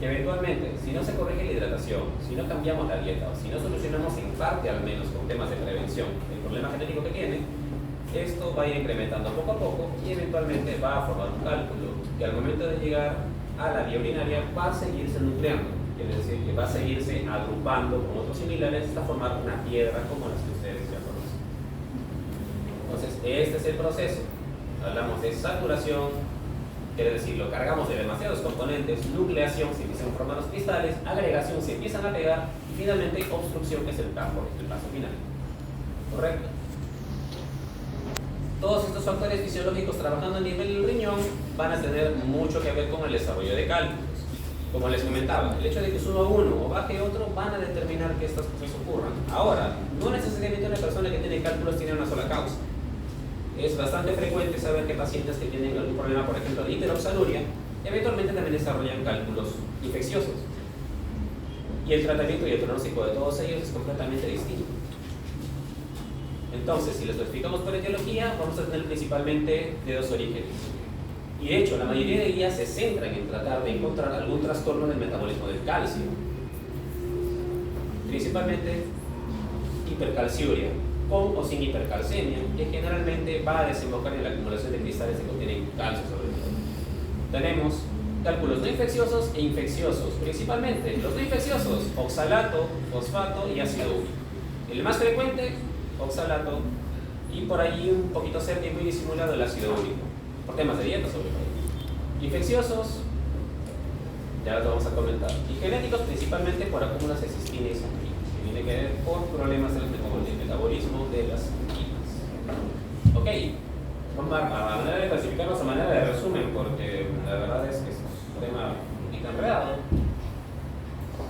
S1: que eventualmente, si no se corrige la hidratación, si no cambiamos la dieta, o si no solucionamos en parte al menos con temas de prevención el problema genético que tiene, esto va a ir incrementando poco a poco y eventualmente va a formar un cálculo que al momento de llegar a la vía urinaria va a seguirse nucleando, quiere decir que va a seguirse agrupando con otros similares hasta formar una piedra como las que ustedes ya conocen. Entonces, este es el proceso. Hablamos de saturación, quiere decir, lo cargamos de demasiados componentes, nucleación, se empiezan a formar los cristales, agregación, se empiezan a pegar, y finalmente obstrucción, que es el paso final. ¿Correcto? Todos estos factores fisiológicos trabajando a nivel del riñón van a tener mucho que ver con el desarrollo de cálculos. Como les comentaba, el hecho de que suba uno o baje otro van a determinar que estas cosas ocurran. Ahora, no necesariamente una persona que tiene cálculos tiene una sola causa. Es bastante frecuente saber que pacientes que tienen algún problema, por ejemplo, de hiperoxaluria, eventualmente también desarrollan cálculos infecciosos. Y el tratamiento y el pronóstico de todos ellos es completamente distinto. Entonces, si lo explicamos por etiología, vamos a tener principalmente de dos orígenes. Y de hecho, la mayoría de ellas se centran en tratar de encontrar algún trastorno del metabolismo del calcio. Principalmente hipercalciuria, con o sin hipercalcemia, que generalmente va a desembocar en la acumulación de cristales que contienen calcio sobre todo. Tenemos cálculos no infecciosos e infecciosos, principalmente los no infecciosos, oxalato, fosfato y ácido úrico. El más frecuente, oxalato, y por allí un poquito cerca y muy disimulado el ácido úrico, por temas de dieta sobre todo. Infecciosos, ya lo vamos a comentar, y genéticos principalmente por acúmulos de cistina y sanguina, que tiene que ver por problemas del metabolismo de las enzimas. Ok, vamos a manera de clasificarlos a manera de resumen, porque la verdad es que es un tema un poquito enredado.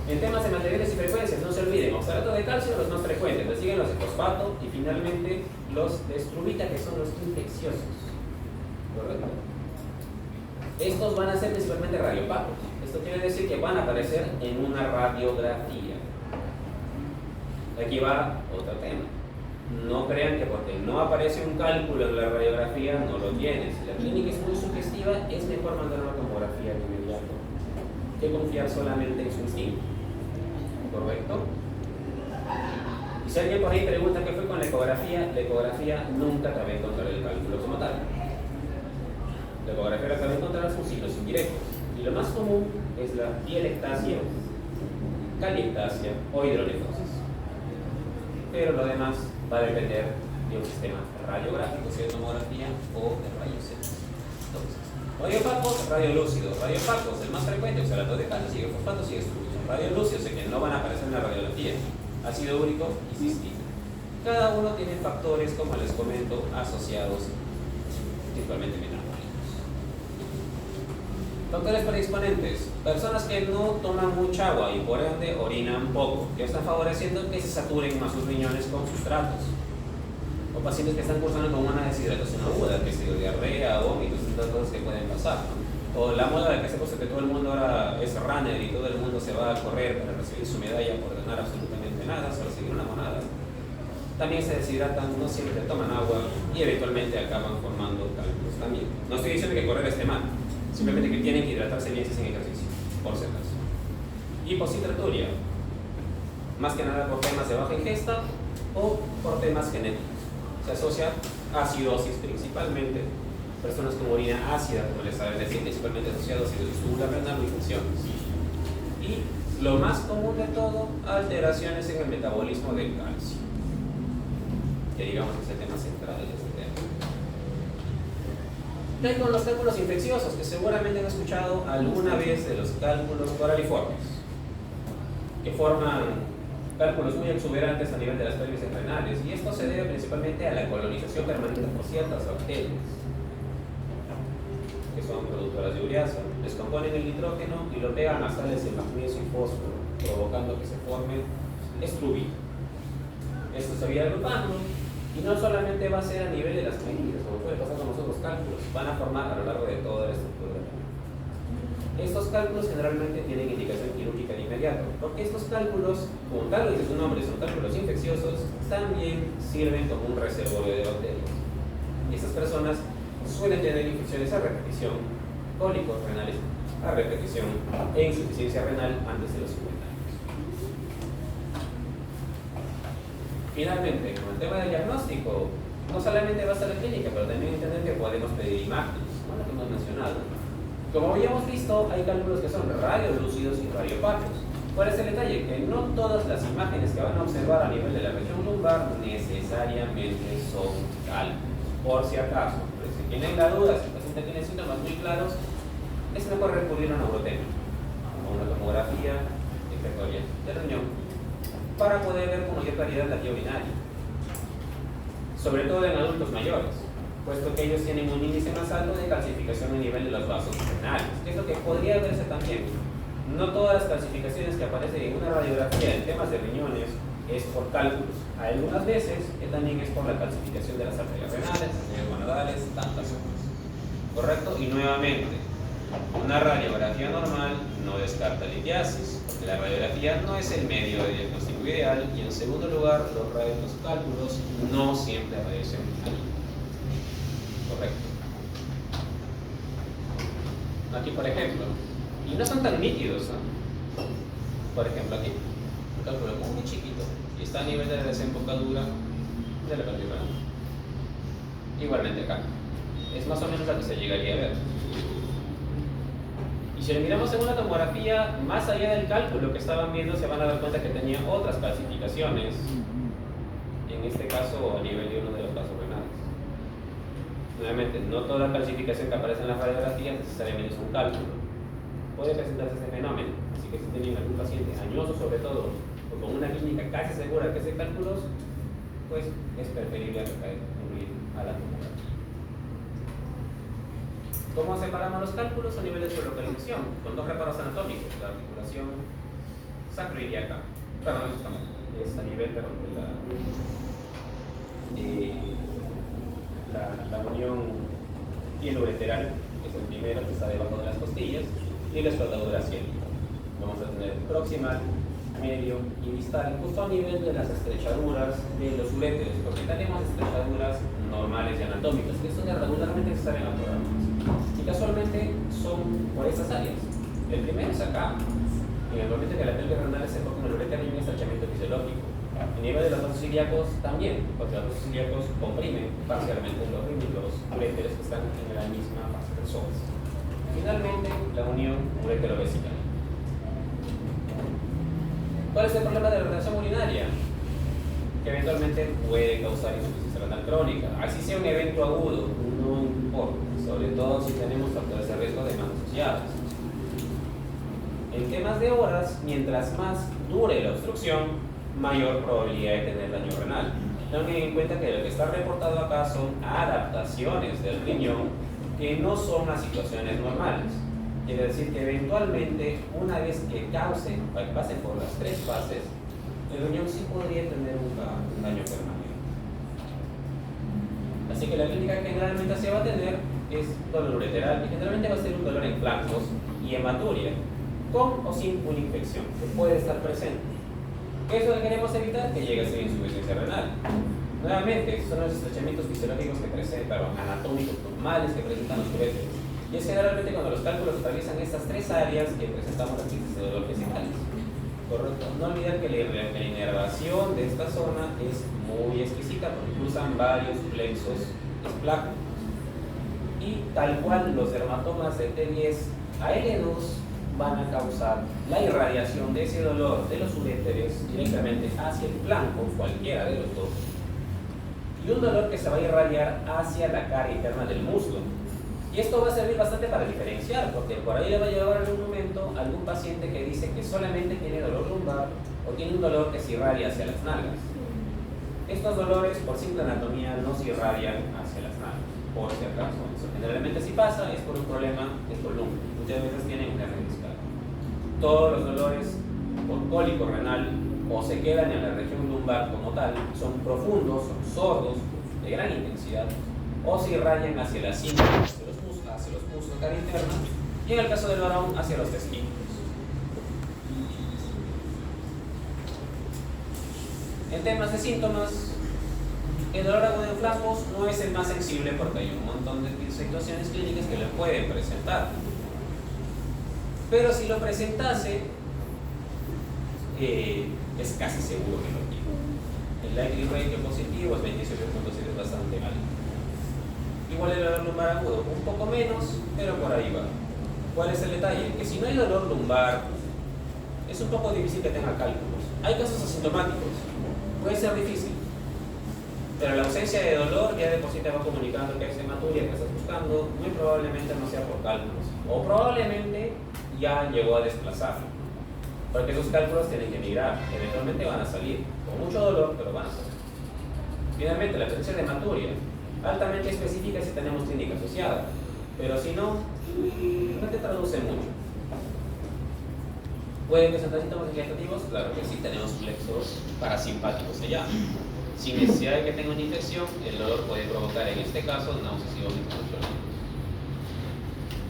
S1: En temas de materiales y frecuencias, no se olviden, oxalato de calcio, los más frecuentes, le siguen los de fosfato y finalmente los de estrubita, que son los infecciosos. ¿Correcto? Estos van a ser principalmente radiopáticos. Esto quiere decir que van a aparecer en una radiografía. Aquí va otro tema. No crean que porque no aparece un cálculo en la radiografía no lo tienes. Si la clínica es muy sugestiva, es mejor mandar una tomografía de inmediato que confiar solamente en su instinto. ¿Correcto? Y si alguien por ahí pregunta qué fue con la ecografía nunca te va a encontrar el cálculo como tal. La ecografía la que va a encontrar son signos indirectos. Y lo más común es la pielectasia, caliectasia o hidronefosis. Pero lo demás va a depender de un sistema radiográfico, si es tomografía o de rayos X. Entonces, radiopacos, radiolúcidos. Radiopacos, el más frecuente, oxalato de calcio, sigue fosfato, sigue estrubita. Radiolúcidos, que no van a aparecer en la radiografía. Ácido úrico y cistina. Cada uno tiene factores, como les comento, asociados principalmente metabólicos. Factores predisponentes: personas que no toman mucha agua y por ende orinan poco, que están favoreciendo que se saturen más sus riñones con sustratos. O pacientes que están cursando con una deshidratación aguda, que es diarrea, vómitos, estas cosas que pueden pasar, ¿no? O la moda de que se puso que todo el mundo ahora es runner y todo el mundo se va a correr para recibir su medalla por ganar absolutamente nada, solo seguir una monada. También se deshidratan, no siempre toman agua y eventualmente acaban formando cálculos también. No estoy diciendo que correr esté mal, simplemente que tienen que hidratarse bien si hacen ejercicio, por si acaso. Hipocintraturia, más que nada por temas de baja ingesta o por temas genéticos. Se asocia a acidosis principalmente, personas con orina ácida, como les saben decir, principalmente asociados a acidosis tubular renal o infecciones. Y lo más común de todo, alteraciones en el metabolismo del calcio, que digamos es el tema central de este tema. ¿Qué hay con los cálculos infecciosos? Que seguramente han escuchado alguna vez de los cálculos coraliformes, que forman cálculos muy exuberantes a nivel de las pelvis renales, y esto se debe principalmente a la colonización permanente por ciertas bacterias que son productoras de ureasa. Descomponen el nitrógeno y lo pegan a sales de magnesio y fósforo, provocando que se forme estrubilo. Esto se va agrupando y no solamente va a ser a nivel de las clínicas, como puede pasar con los otros cálculos, van a formar a lo largo de toda la estructura. Estos cálculos generalmente tienen indicación quirúrgica de inmediato, porque estos cálculos, como tal lo dice su nombre, son cálculos infecciosos, también sirven como un reservorio de bacterias. Y estas personas suelen tener infecciones a repetición, cólicos renales a repetición e insuficiencia renal antes de los 50 años. Finalmente, con el tema del diagnóstico, no solamente va a estar la clínica, pero también entender que podemos pedir imágenes, como lo que hemos mencionado. Como habíamos visto, hay cálculos que son radiolúcidos y radiopacos. ¿Cuál es el detalle? Que no todas las imágenes que van a observar a nivel de la región lumbar necesariamente son cálculos. Por si acaso, si tienen la duda, si el paciente tiene síntomas muy claros, es mejor recurrir a una neurotecnia, como una tomografía efectuaria del riñón, para poder ver con mayor claridad la vía urinaria, sobre todo en adultos mayores, puesto que ellos tienen un índice más alto de calcificación a nivel de los vasos renales, que es lo que podría verse también. No todas las calcificaciones que aparecen en una radiografía en temas de riñones es por cálculos. Algunas veces también es por la calcificación de las arterias renales, arterias gonadales, tantas otras. ¿Correcto? Y nuevamente, una radiografía normal no descarta litiasis, porque la radiografía no es el medio de diagnóstico ideal, y en segundo lugar, los cálculos no siempre aparecen ahí. Correcto. Aquí, por ejemplo, y no son tan nítidos, ¿no? Por ejemplo, aquí, un cálculo muy chiquito y está a nivel de la desembocadura de la pelvis renal. Igualmente acá, es más o menos la que se llegaría a ver. Y si lo miramos en una tomografía, más allá del cálculo que estaban viendo, se van a dar cuenta que tenía otras calcificaciones, en este caso a nivel de uno de los vasos renales. Nuevamente, no toda calcificación que aparece en la radiografía necesariamente es un cálculo. Puede presentarse este fenómeno, así que si tienen algún paciente añoso sobre todo, o con una clínica casi segura que es de cálculos, pues es preferible recurrir a la tomografía. ¿Cómo separamos los cálculos? A nivel de su localización, con dos reparos anatómicos, la articulación sacroiliaca, perdón, es a nivel de la unión hielo-ureteral, que es el primero que está debajo de las costillas, y la escotadura ciática. Vamos a tener proximal, medio y distal, justo a nivel de las estrechaduras de los uréteros, porque tenemos estrechaduras normales y anatómicas, que son regularmente se salen a todas. Y casualmente son por estas áreas. El primero es acá, en el momento que la pelvis renal se enfoca en el urétero y un estrechamiento fisiológico. A nivel de los vasos ilíacos también, porque los vasos ilíacos comprimen parcialmente los uréteros que están en la misma fase del psoas. Finalmente, la unión urétero-vesical. ¿Cuál es el problema de la retención urinaria? Que eventualmente puede causar insuficiencia renal crónica. Así sea un evento agudo, no importa, sobre todo si tenemos factores de riesgo de más asociados. En temas de horas, mientras más dure la obstrucción, mayor probabilidad de tener daño renal. Tengan en cuenta que lo que está reportado acá son adaptaciones del riñón que no son las situaciones normales. Quiere decir que eventualmente, una vez que pase por las 3 fases, el riñón sí podría tener un daño permanente. Así que la clínica que generalmente se va a tener es dolor ureteral, y generalmente va a ser un dolor en flancos y hematuria, con o sin una infección que puede estar presente. ¿Qué es lo que queremos evitar? Que llegue a ser insuficiencia renal. Nuevamente, son los estrechamientos fisiológicos que presentan, anatómicos normales que presentan los uréteres. Y es generalmente cuando los cálculos atraviesan estas 3 áreas que presentamos las crisis de dolor vesicales. Correcto. No olvidar que la inervación de esta zona es muy exquisita porque cruzan varios plexos esplácnicos. Y tal cual los dermatomas de T10 a L2 van a causar la irradiación de ese dolor de los uréteres directamente hacia el flanco, cualquiera de los dos, y un dolor que se va a irradiar hacia la cara interna del muslo. Y esto va a servir bastante para diferenciar, porque por ahí le va a llevar en algún momento a algún paciente que dice que solamente tiene dolor lumbar o tiene un dolor que se irradia hacia las nalgas. Estos dolores, por simple anatomía, no se irradian hacia las nalgas, por si acaso. Eso generalmente si pasa es por un problema de columna. Muchas veces tienen un hernia discal. Todos los dolores por cólico renal o se quedan en la región lumbar como tal, son profundos, son sordos, de gran intensidad, o se irradian hacia la cinta, hacia los muslos, cara interna, y en el caso del varón, hacia los testículos. En temas de síntomas, el dolor agudo en flancos no es el más sensible porque hay un montón de situaciones clínicas que lo pueden presentar. Pero si lo presentase, es casi seguro que lo tiene. El likely ratio positivo es 28.7, es bastante alto. Igual el dolor lumbar agudo, un poco menos, pero por ahí va. ¿Cuál es el detalle? Que si no hay dolor lumbar, es un poco difícil que tenga cálculos. Hay casos asintomáticos, puede ser difícil, pero la ausencia de dolor ya de por sí te va comunicando que es hematuria que estás buscando, muy probablemente no sea por cálculos, o probablemente ya llegó a desplazarlo, porque esos cálculos tienen que migrar, eventualmente van a salir, con mucho dolor, pero van a salir. Finalmente, la presencia de hematuria, altamente específica si tenemos clínica asociada, pero si no, no te traduce mucho. ¿Pueden presentar síntomas vegetativos? Claro que sí, tenemos plexos parasimpáticos allá. Sin necesidad de que tenga una infección, el dolor puede provocar en este caso náuseas y vómitos.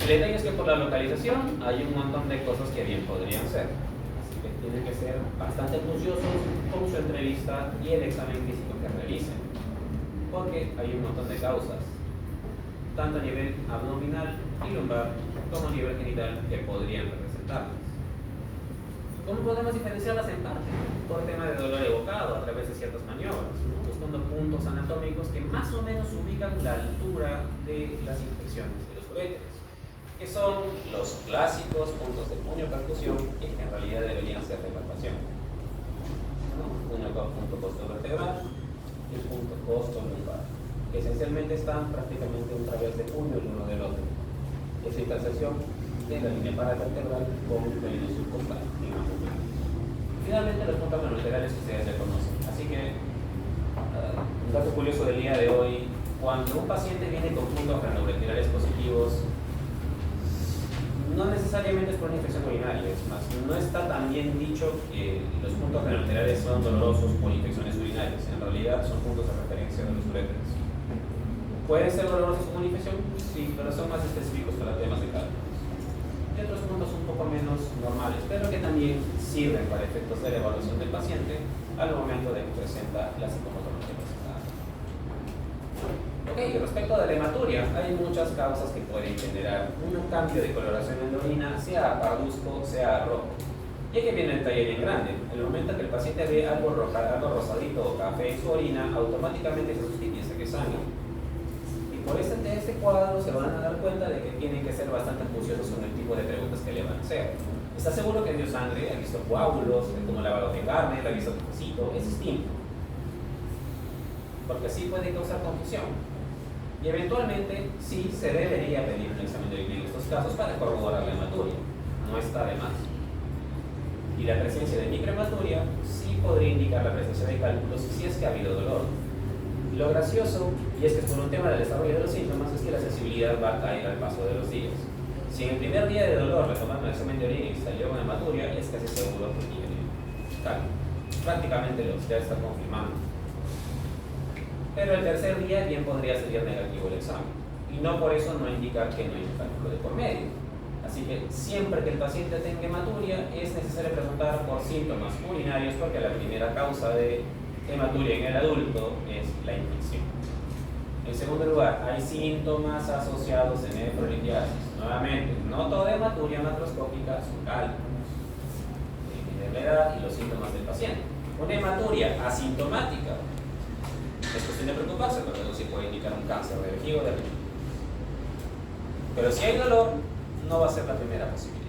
S1: El detalle es que por la localización hay un montón de cosas que bien podrían ser. Así que tienen que ser bastante minuciosos con su entrevista y el examen físico que realicen. Porque hay un montón de causas, tanto a nivel abdominal y lumbar como a nivel genital que podrían representarlas. ¿Cómo podemos diferenciarlas en parte? Por tema de dolor evocado a través de ciertas maniobras, ¿no? Buscando puntos anatómicos que más o menos ubican la altura de las infecciones de los uréteres, que son los clásicos puntos de puño percusión que en realidad deberían ser de palpación, ¿no? Punto costo-vertebral y el punto costo-lumbar, que esencialmente están prácticamente un través de puño el uno del otro. Esa intersección de la línea paravertebral con el pelillo subcostal. Finalmente, los puntos laterales que ustedes ya conocen. Así que, un dato curioso del día de hoy: cuando un paciente viene con puntos renoureterales positivos, no necesariamente es por una infección urinaria, es más, no está tan bien dicho que los puntos renoureterales son dolorosos por infecciones urinarias. En realidad, son puntos de referencia de los uréteres. ¿Pueden ser dolorosos como una infección? Sí, pero son más específicos para temas de cálculos. Y otros puntos un poco menos normales, pero que también sirven para efectos de la evaluación del paciente al momento de que presenta la psicopatología presentada. Ok, respecto de la hematuria, hay muchas causas que pueden generar un cambio de coloración en la orina, sea parduzco, sea rojo. Y aquí viene el detalle bien grande. En el momento que el paciente ve algo rosadito o café en su orina, automáticamente se asusta y piensa que es sangre. Por este cuadro se van a dar cuenta de que tienen que ser bastante acuciosos con el tipo de preguntas que le van a hacer. ¿Está seguro que dio sangre? ¿Ha visto coágulos? ¿Cómo lavado de carne? ¿Ha visto tocecito? Es distinto. Porque así puede causar confusión. Y eventualmente sí se debería pedir un examen de orina en estos casos para corroborar la hematuria. No está de más. Y la presencia de microhematuria sí podría indicar la presencia de cálculos si es que ha habido dolor. Lo gracioso, y es que por un tema del desarrollo de los síntomas, es que la sensibilidad va a caer al paso de los días. Si en el primer día de dolor le tomaron el examen de orina y salió con hematuria, es casi seguro que tiene cálculo. Prácticamente lo ya está confirmando. Pero el tercer día bien podría salir negativo el examen. Y no por eso no indica que no hay un cálculo de por medio. Así que siempre que el paciente tenga hematuria es necesario preguntar por síntomas urinarios, porque la primera causa de hematuria en el adulto es la infección. En segundo lugar, hay síntomas asociados en nefrolitiasis. Nuevamente, no toda hematuria macroscópica son cálculos. Depende de la edad y los síntomas del paciente. Una hematuria asintomática es cuestión de preocuparse, porque eso sí puede indicar un cáncer de vejiga o de riñón. Pero si hay dolor, no va a ser la primera posibilidad.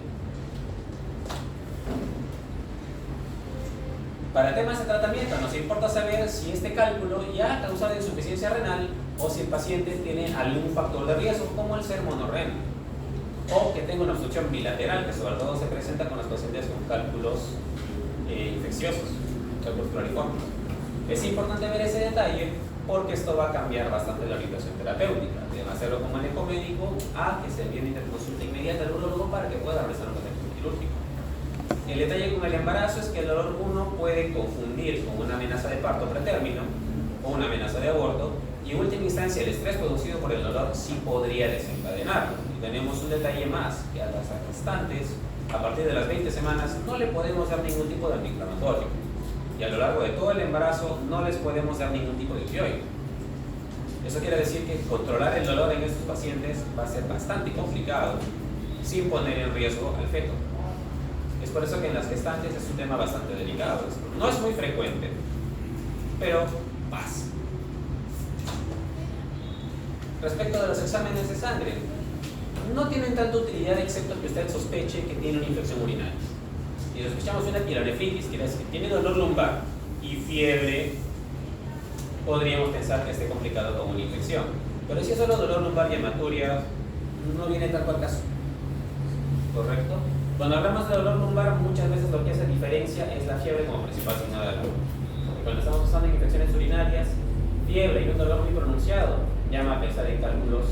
S1: Para temas de tratamiento nos importa saber si este cálculo ya ha causado insuficiencia renal o si el paciente tiene algún factor de riesgo, como el ser monorrenal, o que tenga una obstrucción bilateral, que sobre todo se presenta con los pacientes con cálculos infecciosos, cálculos cloriformes. Es importante ver ese detalle porque esto va a cambiar bastante la orientación terapéutica, de hacerlo con manejo médico a que se envíe una consulta inmediata al urólogo para que pueda realizar un tratamiento quirúrgico. El detalle con el embarazo es que el dolor uno puede confundir con una amenaza de parto pretérmino o una amenaza de aborto, y en última instancia el estrés producido por el dolor sí podría desencadenarlo. Y tenemos un detalle más, que a las gestantes, a partir de las 20 semanas, no le podemos dar ningún tipo de antiinflamatorio. Y a lo largo de todo el embarazo no les podemos dar ningún tipo de opioide. Eso quiere decir que controlar el dolor en estos pacientes va a ser bastante complicado sin poner en riesgo al feto. Es por eso que en las gestantes es un tema bastante delicado. No es muy frecuente, pero pasa. Respecto de los exámenes de sangre, no tienen tanta utilidad excepto que usted sospeche que tiene una infección urinaria. Si sospechamos una pielonefritis, quiere decir que tiene dolor lumbar y fiebre, podríamos pensar que esté complicado con una infección. Pero si es solo dolor lumbar y hematuria, no viene tanto al caso. ¿Correcto? Cuando hablamos de dolor lumbar, muchas veces lo que hace diferencia es la fiebre como principal signo de alarma. Porque cuando estamos pensando en infecciones urinarias, fiebre y un dolor muy pronunciado llama a pensar en cálculos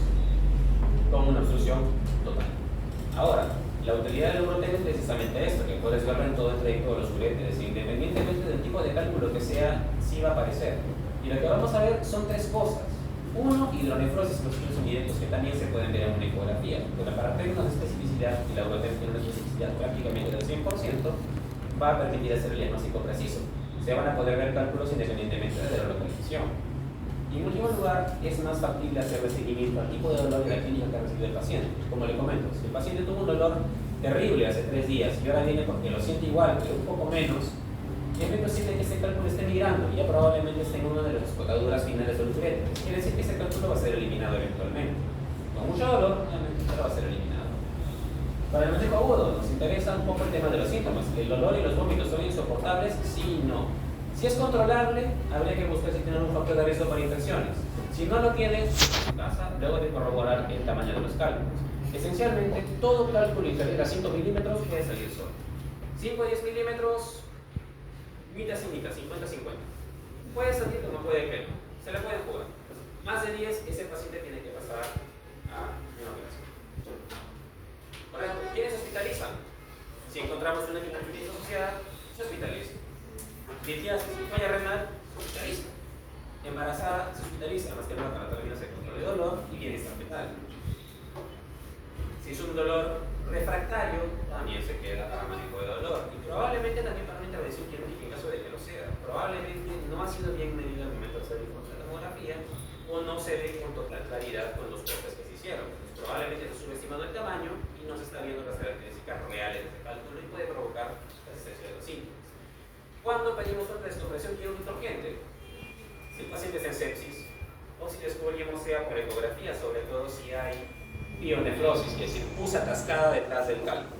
S1: con una obstrucción total. Ahora, la utilidad del uroten es precisamente esto, que puedes verlo en todo el trayecto de los uréteres, independientemente del tipo de cálculo que sea, sí va a aparecer. Y lo que vamos a ver son tres cosas. Uno, hidronefrosis en los ciclos indirectos, que también se pueden ver en una ecografía. Pero para términos de especificidad, y la uroten tiene una especificidad prácticamente del 100%, va a permitir hacer el diagnóstico preciso. Se van a poder ver cálculos independientemente de la localización. Y en último lugar, es más factible hacerle seguimiento al tipo de dolor y la clínica que ha recibido el paciente. Como le comento, si el paciente tuvo un dolor terrible hace 3 días y ahora viene porque lo siente igual, pero un poco menos, es muy posible que ese cálculo esté migrando y ya probablemente esté en una de las escotaduras finales del ureter. Quiere decir que ese cálculo va a ser eliminado eventualmente. Con mucho dolor, obviamente, pero va a ser eliminado. Para el manejo agudo, nos interesa un poco el tema de los síntomas. ¿El dolor y los vómitos son insoportables? Sí y no. Si es controlable, habría que buscar si tienen un factor de riesgo para infecciones. Si no lo tiene, pasa luego de corroborar el tamaño de los cálculos. Esencialmente, todo cálculo inferior a 5 milímetros puede salir solo. 5 a 10 milímetros, mitad y mitad, 50-50. Puede salir como puede que no. Se le puede jugar. Más de 10, ese paciente tiene que pasar a una operación. Por ejemplo, ¿quiénes se hospitalizan? Si encontramos una pielonefritis asociada, se hospitaliza. Litiasis y falla renal, se hospitaliza. Embarazada, se hospitaliza, además que no para terminar se control de dolor y bienestar fetal. Si es un dolor refractario, también se queda para manejo de dolor y probablemente también para una intervención quirúrgica en caso de que lo sea. Probablemente no ha sido bien medido al momento de hacer la tomografía o no se ve con total claridad con los cortes que se hicieron. Entonces, probablemente se ha subestimado el tamaño y no se está viendo las características reales de este cálculo y puede provocar la existencia de los síntomas. ¿Cuándo pedimos otra descompresión quirúrgica urgente? Si el paciente es en sepsis o si descubrimos sea por ecografía, sobre todo si hay pionefrosis, es decir, pus atascada detrás del cálculo.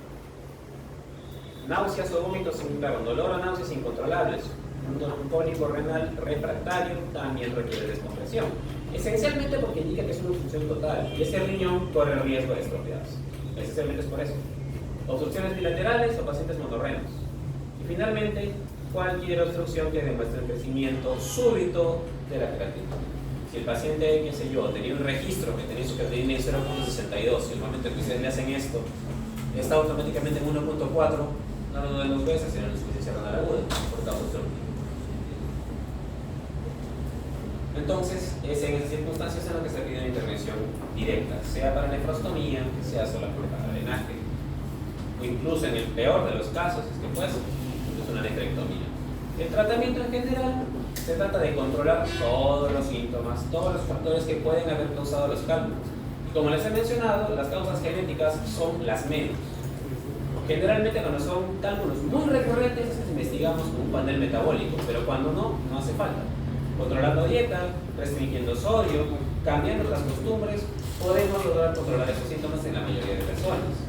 S1: Náuseas o vómitos sin dolor o náuseas incontrolables. Un cólico renal refractario también requiere descompresión. Esencialmente porque indica que es una obstrucción total y ese riñón corre el riesgo de estropearse. Esencialmente es por eso. Obstrucciones bilaterales o pacientes monorrenos. Y finalmente, cualquier obstrucción que demuestre el crecimiento súbito de la creatinina. Si el paciente, qué sé yo, tenía un registro que tenía su creatinina en 0.62 y el momento en que ustedes le hacen esto, está automáticamente en 1.4, no lo duden 2 veces, sino una insuficiencia renal aguda por causa obstructiva. Entonces, es en esas circunstancias en las que se pide una intervención directa, sea para nefrostomía, sea solamente para drenaje, o incluso en el peor de los casos, es que puede ser incluso una nefrectomía. El tratamiento en general se trata de controlar todos los síntomas, todos los factores que pueden haber causado los cálculos. Y como les he mencionado, las causas genéticas son las menos. Generalmente cuando son cálculos muy recurrentes, es que investigamos con un panel metabólico, pero cuando no, no hace falta. Controlando dieta, restringiendo sodio, cambiando las costumbres, podemos lograr controlar esos síntomas en la mayoría de personas.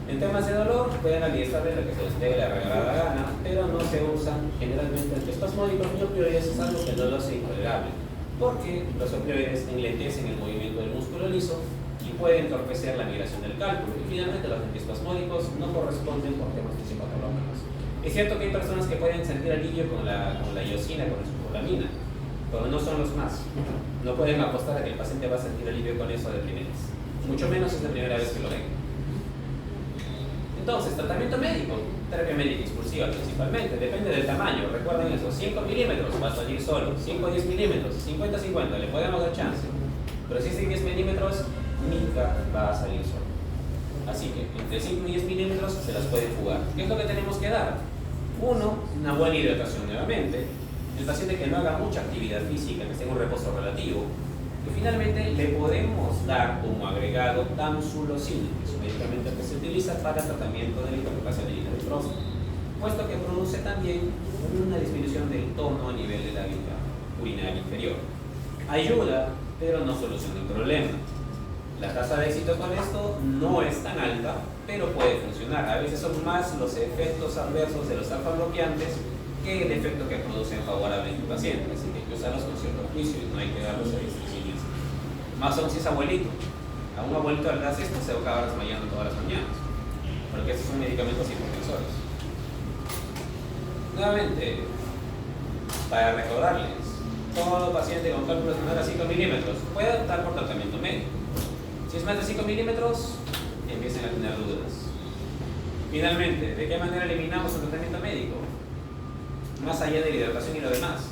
S1: En temas de dolor, pueden administrarle lo que se les dé la regalada gana, pero no se usan generalmente antiespasmódicos ni opioides, es algo que el dolor sea intolerable, porque los opioides enlentecen el movimiento del músculo liso y pueden entorpecer la migración del cálculo. Y finalmente los antiespasmódicos no corresponden por temas fisiopatológicos. Es cierto que hay personas que pueden sentir alivio con la iosina, con la escopolamina, pero no son los más. No pueden apostar a que el paciente va a sentir alivio con eso de primeras. Mucho menos es la primera vez que lo ven. Entonces, tratamiento médico, terapia médica expulsiva principalmente, depende del tamaño. Recuerden eso, 5 milímetros va a salir solo, 5 a 10 milímetros, 50-50, le podemos dar chance. Pero si es de 10 milímetros, nunca va a salir solo. Así que entre 5 y 10 milímetros se las pueden jugar. ¿Qué es lo que tenemos que dar? Uno, una buena hidratación nuevamente. El paciente que no haga mucha actividad física, que esté en un reposo relativo. Y finalmente le podemos dar como agregado tamsulosina, que es un medicamento que se utiliza para el tratamiento de la hiperplasia eritrosa, puesto que produce también una disminución del tono a nivel de la vía urinaria inferior. Ayuda, pero no soluciona el problema. La tasa de éxito con esto no es tan alta, pero puede funcionar. A veces son más los efectos adversos de los alfa bloqueantes que el efecto que producen favorablemente el paciente. Así que hay que usarlos con cierto juicio y no hay que darlos a restricciones. Más aún si es abuelito. A un abuelito al dar esto se va a acabar desmayando todas las mañanas, porque estos son medicamentos hipertensores. Nuevamente, para recordarles, todo paciente con cálculos menores a 5 milímetros puede optar por tratamiento médico. Si es más de 5 milímetros, empiecen a tener dudas. Finalmente, ¿de qué manera eliminamos el tratamiento médico? Más allá de la hidratación y lo demás.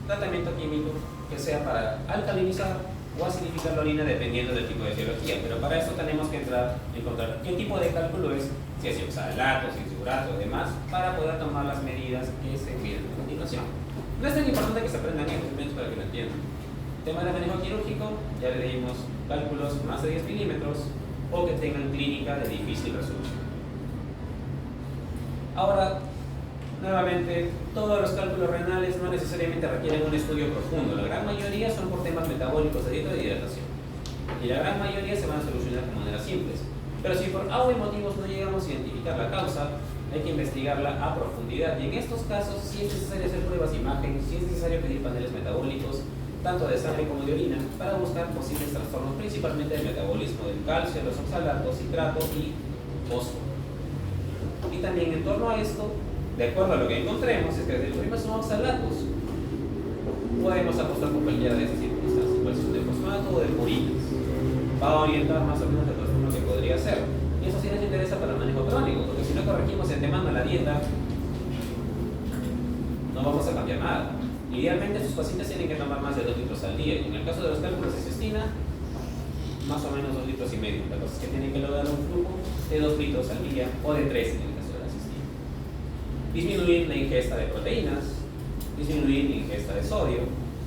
S1: Tratamiento químico que sea para alcalinizar o acidificar la orina dependiendo del tipo de etiología, pero para eso tenemos que encontrar qué tipo de cálculo es, si es oxalato, si es urato y demás, para poder tomar las medidas que se piden a continuación. No es tan importante que se aprendan esto, simplemente para que lo entiendan. Tema de manejo quirúrgico, ya le dimos cálculos más de 10 milímetros o que tengan clínica de difícil resolución. Ahora, nuevamente, todos los cálculos renales no necesariamente requieren un estudio profundo. La gran mayoría son por temas metabólicos de dieta y de hidratación. Y la gran mayoría se van a solucionar de maneras simples. Pero si por algo y motivos no llegamos a identificar la causa, hay que investigarla a profundidad. Y en estos casos, sí es necesario hacer pruebas de imagen, sí es necesario pedir paneles metabólicos, tanto de sangre como de orina, para buscar posibles trastornos, principalmente del metabolismo del calcio, los oxalatos, citrato y fósforo. Y también en torno a esto, de acuerdo a lo que encontremos, es que desde los primeros son oxalatos. Podemos apostar por cualquiera de esas circunstancias, cual es de fosfato o de purinas. Va a orientar más o menos el trastorno que podría ser. Y eso sí nos interesa para el manejo crónico, porque si no corregimos de antemano la dieta, no vamos a cambiar nada. Idealmente, sus pacientes tienen que tomar más de 2 litros al día. Y en el caso de los cálculos de cestina, más o menos 2,5 litros. La cosa es que tienen que lograr un flujo de 2 litros al día o de 3 en el caso de la cestina. Disminuir la ingesta de proteínas, disminuir la ingesta de sodio,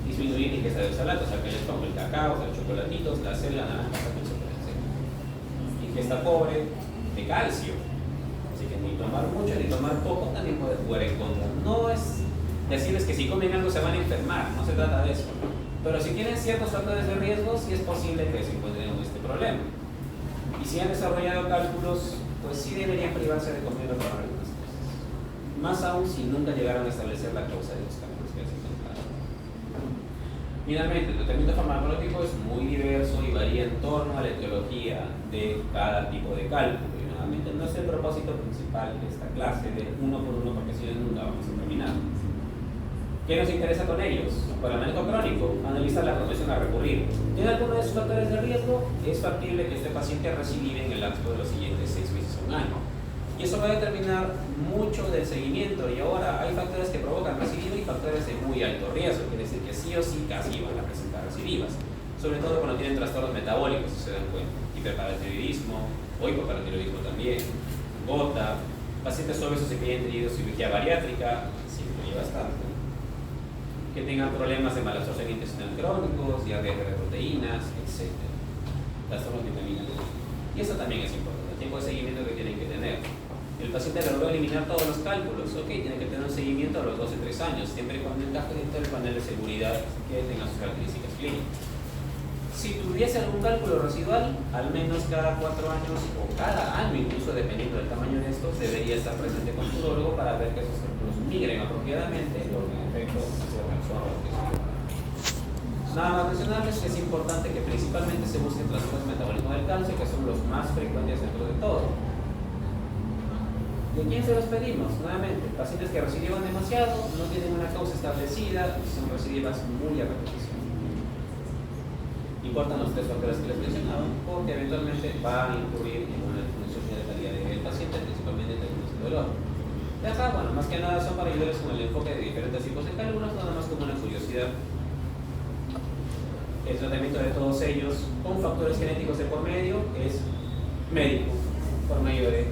S1: disminuir la ingesta de oxalatos, aquellos como el cacao, los chocolatitos, la selga, la naranja, etc. Ingesta pobre de calcio. Así que ni tomar mucho ni tomar poco también puede jugar en contra. No es decirles que si comen algo se van a enfermar, no se trata de eso. Pero si tienen ciertos factores de riesgo, sí es posible que se encuentren con este problema. Y si han desarrollado cálculos, pues sí deberían privarse de comer o tomar algunas cosas. Más aún si nunca llegaron a establecer la causa de los cálculos que se encontraron. Finalmente, el tratamiento farmacológico es muy diverso y varía en torno a la etiología de cada tipo de cálculo. Y nuevamente no es el propósito principal de esta clase de uno por uno, porque si no nunca vamos a terminar. ¿Qué nos interesa con ellos? Para el manejo crónico, analizar la propensión a recurrir. ¿Tiene alguno de esos factores de riesgo? Es factible que este paciente recidive en el lapso de los siguientes 6 meses a un año. Y eso va a determinar mucho del seguimiento. Y ahora hay factores que provocan recidivo y factores de muy alto riesgo. Quiere decir que sí o sí casi van a presentar recidivas. Sobre todo cuando tienen trastornos metabólicos, si se dan cuenta. Hiperparatiroidismo o hipoparatiroidismo también. Gota, pacientes obesos que hayan tenido cirugía bariátrica, sí influye bastante. Que tengan problemas de malabsorción intestinal crónicos, diarrea de proteínas, etc. Trastornos vitaminas. Y eso también es importante, el tiempo de seguimiento que tienen que tener. El paciente logró eliminar todos los cálculos, ok, tiene que tener un seguimiento a los 2 o 3 años, siempre y cuando encaje dentro del panel de seguridad que tenga sus características clínicas. Si tuviese algún cálculo residual, al menos cada 4 años o cada año, incluso dependiendo del tamaño de estos, debería estar presente con su urólogo para ver que esos cálculos migren apropiadamente, porque en efecto se resuelvan. Nada más mencionarles que es importante que principalmente se busquen trastornos metabólicos del calcio, que son los más frecuentes dentro de todo. ¿De quién se los pedimos? Nuevamente, pacientes que recidivan demasiado, no tienen una causa establecida, son recidivas muy a repetición. Importan los 3 factores que les mencionaba, porque eventualmente va a incurrir en una disminución de la calidad del paciente, principalmente en términos de dolor. De acá, bueno, más que nada son para ayudarles con el enfoque de diferentes tipos de cálculos, nada más como una curiosidad. El tratamiento de todos ellos con factores genéticos de por medio es médico, por medio de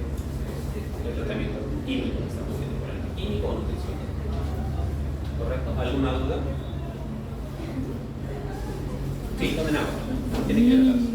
S1: el tratamiento químico que estamos viendo por el químico o nutrición. ¿Correcto? ¿Alguna duda? Sí, tomen agua. Tiene que hidratarse.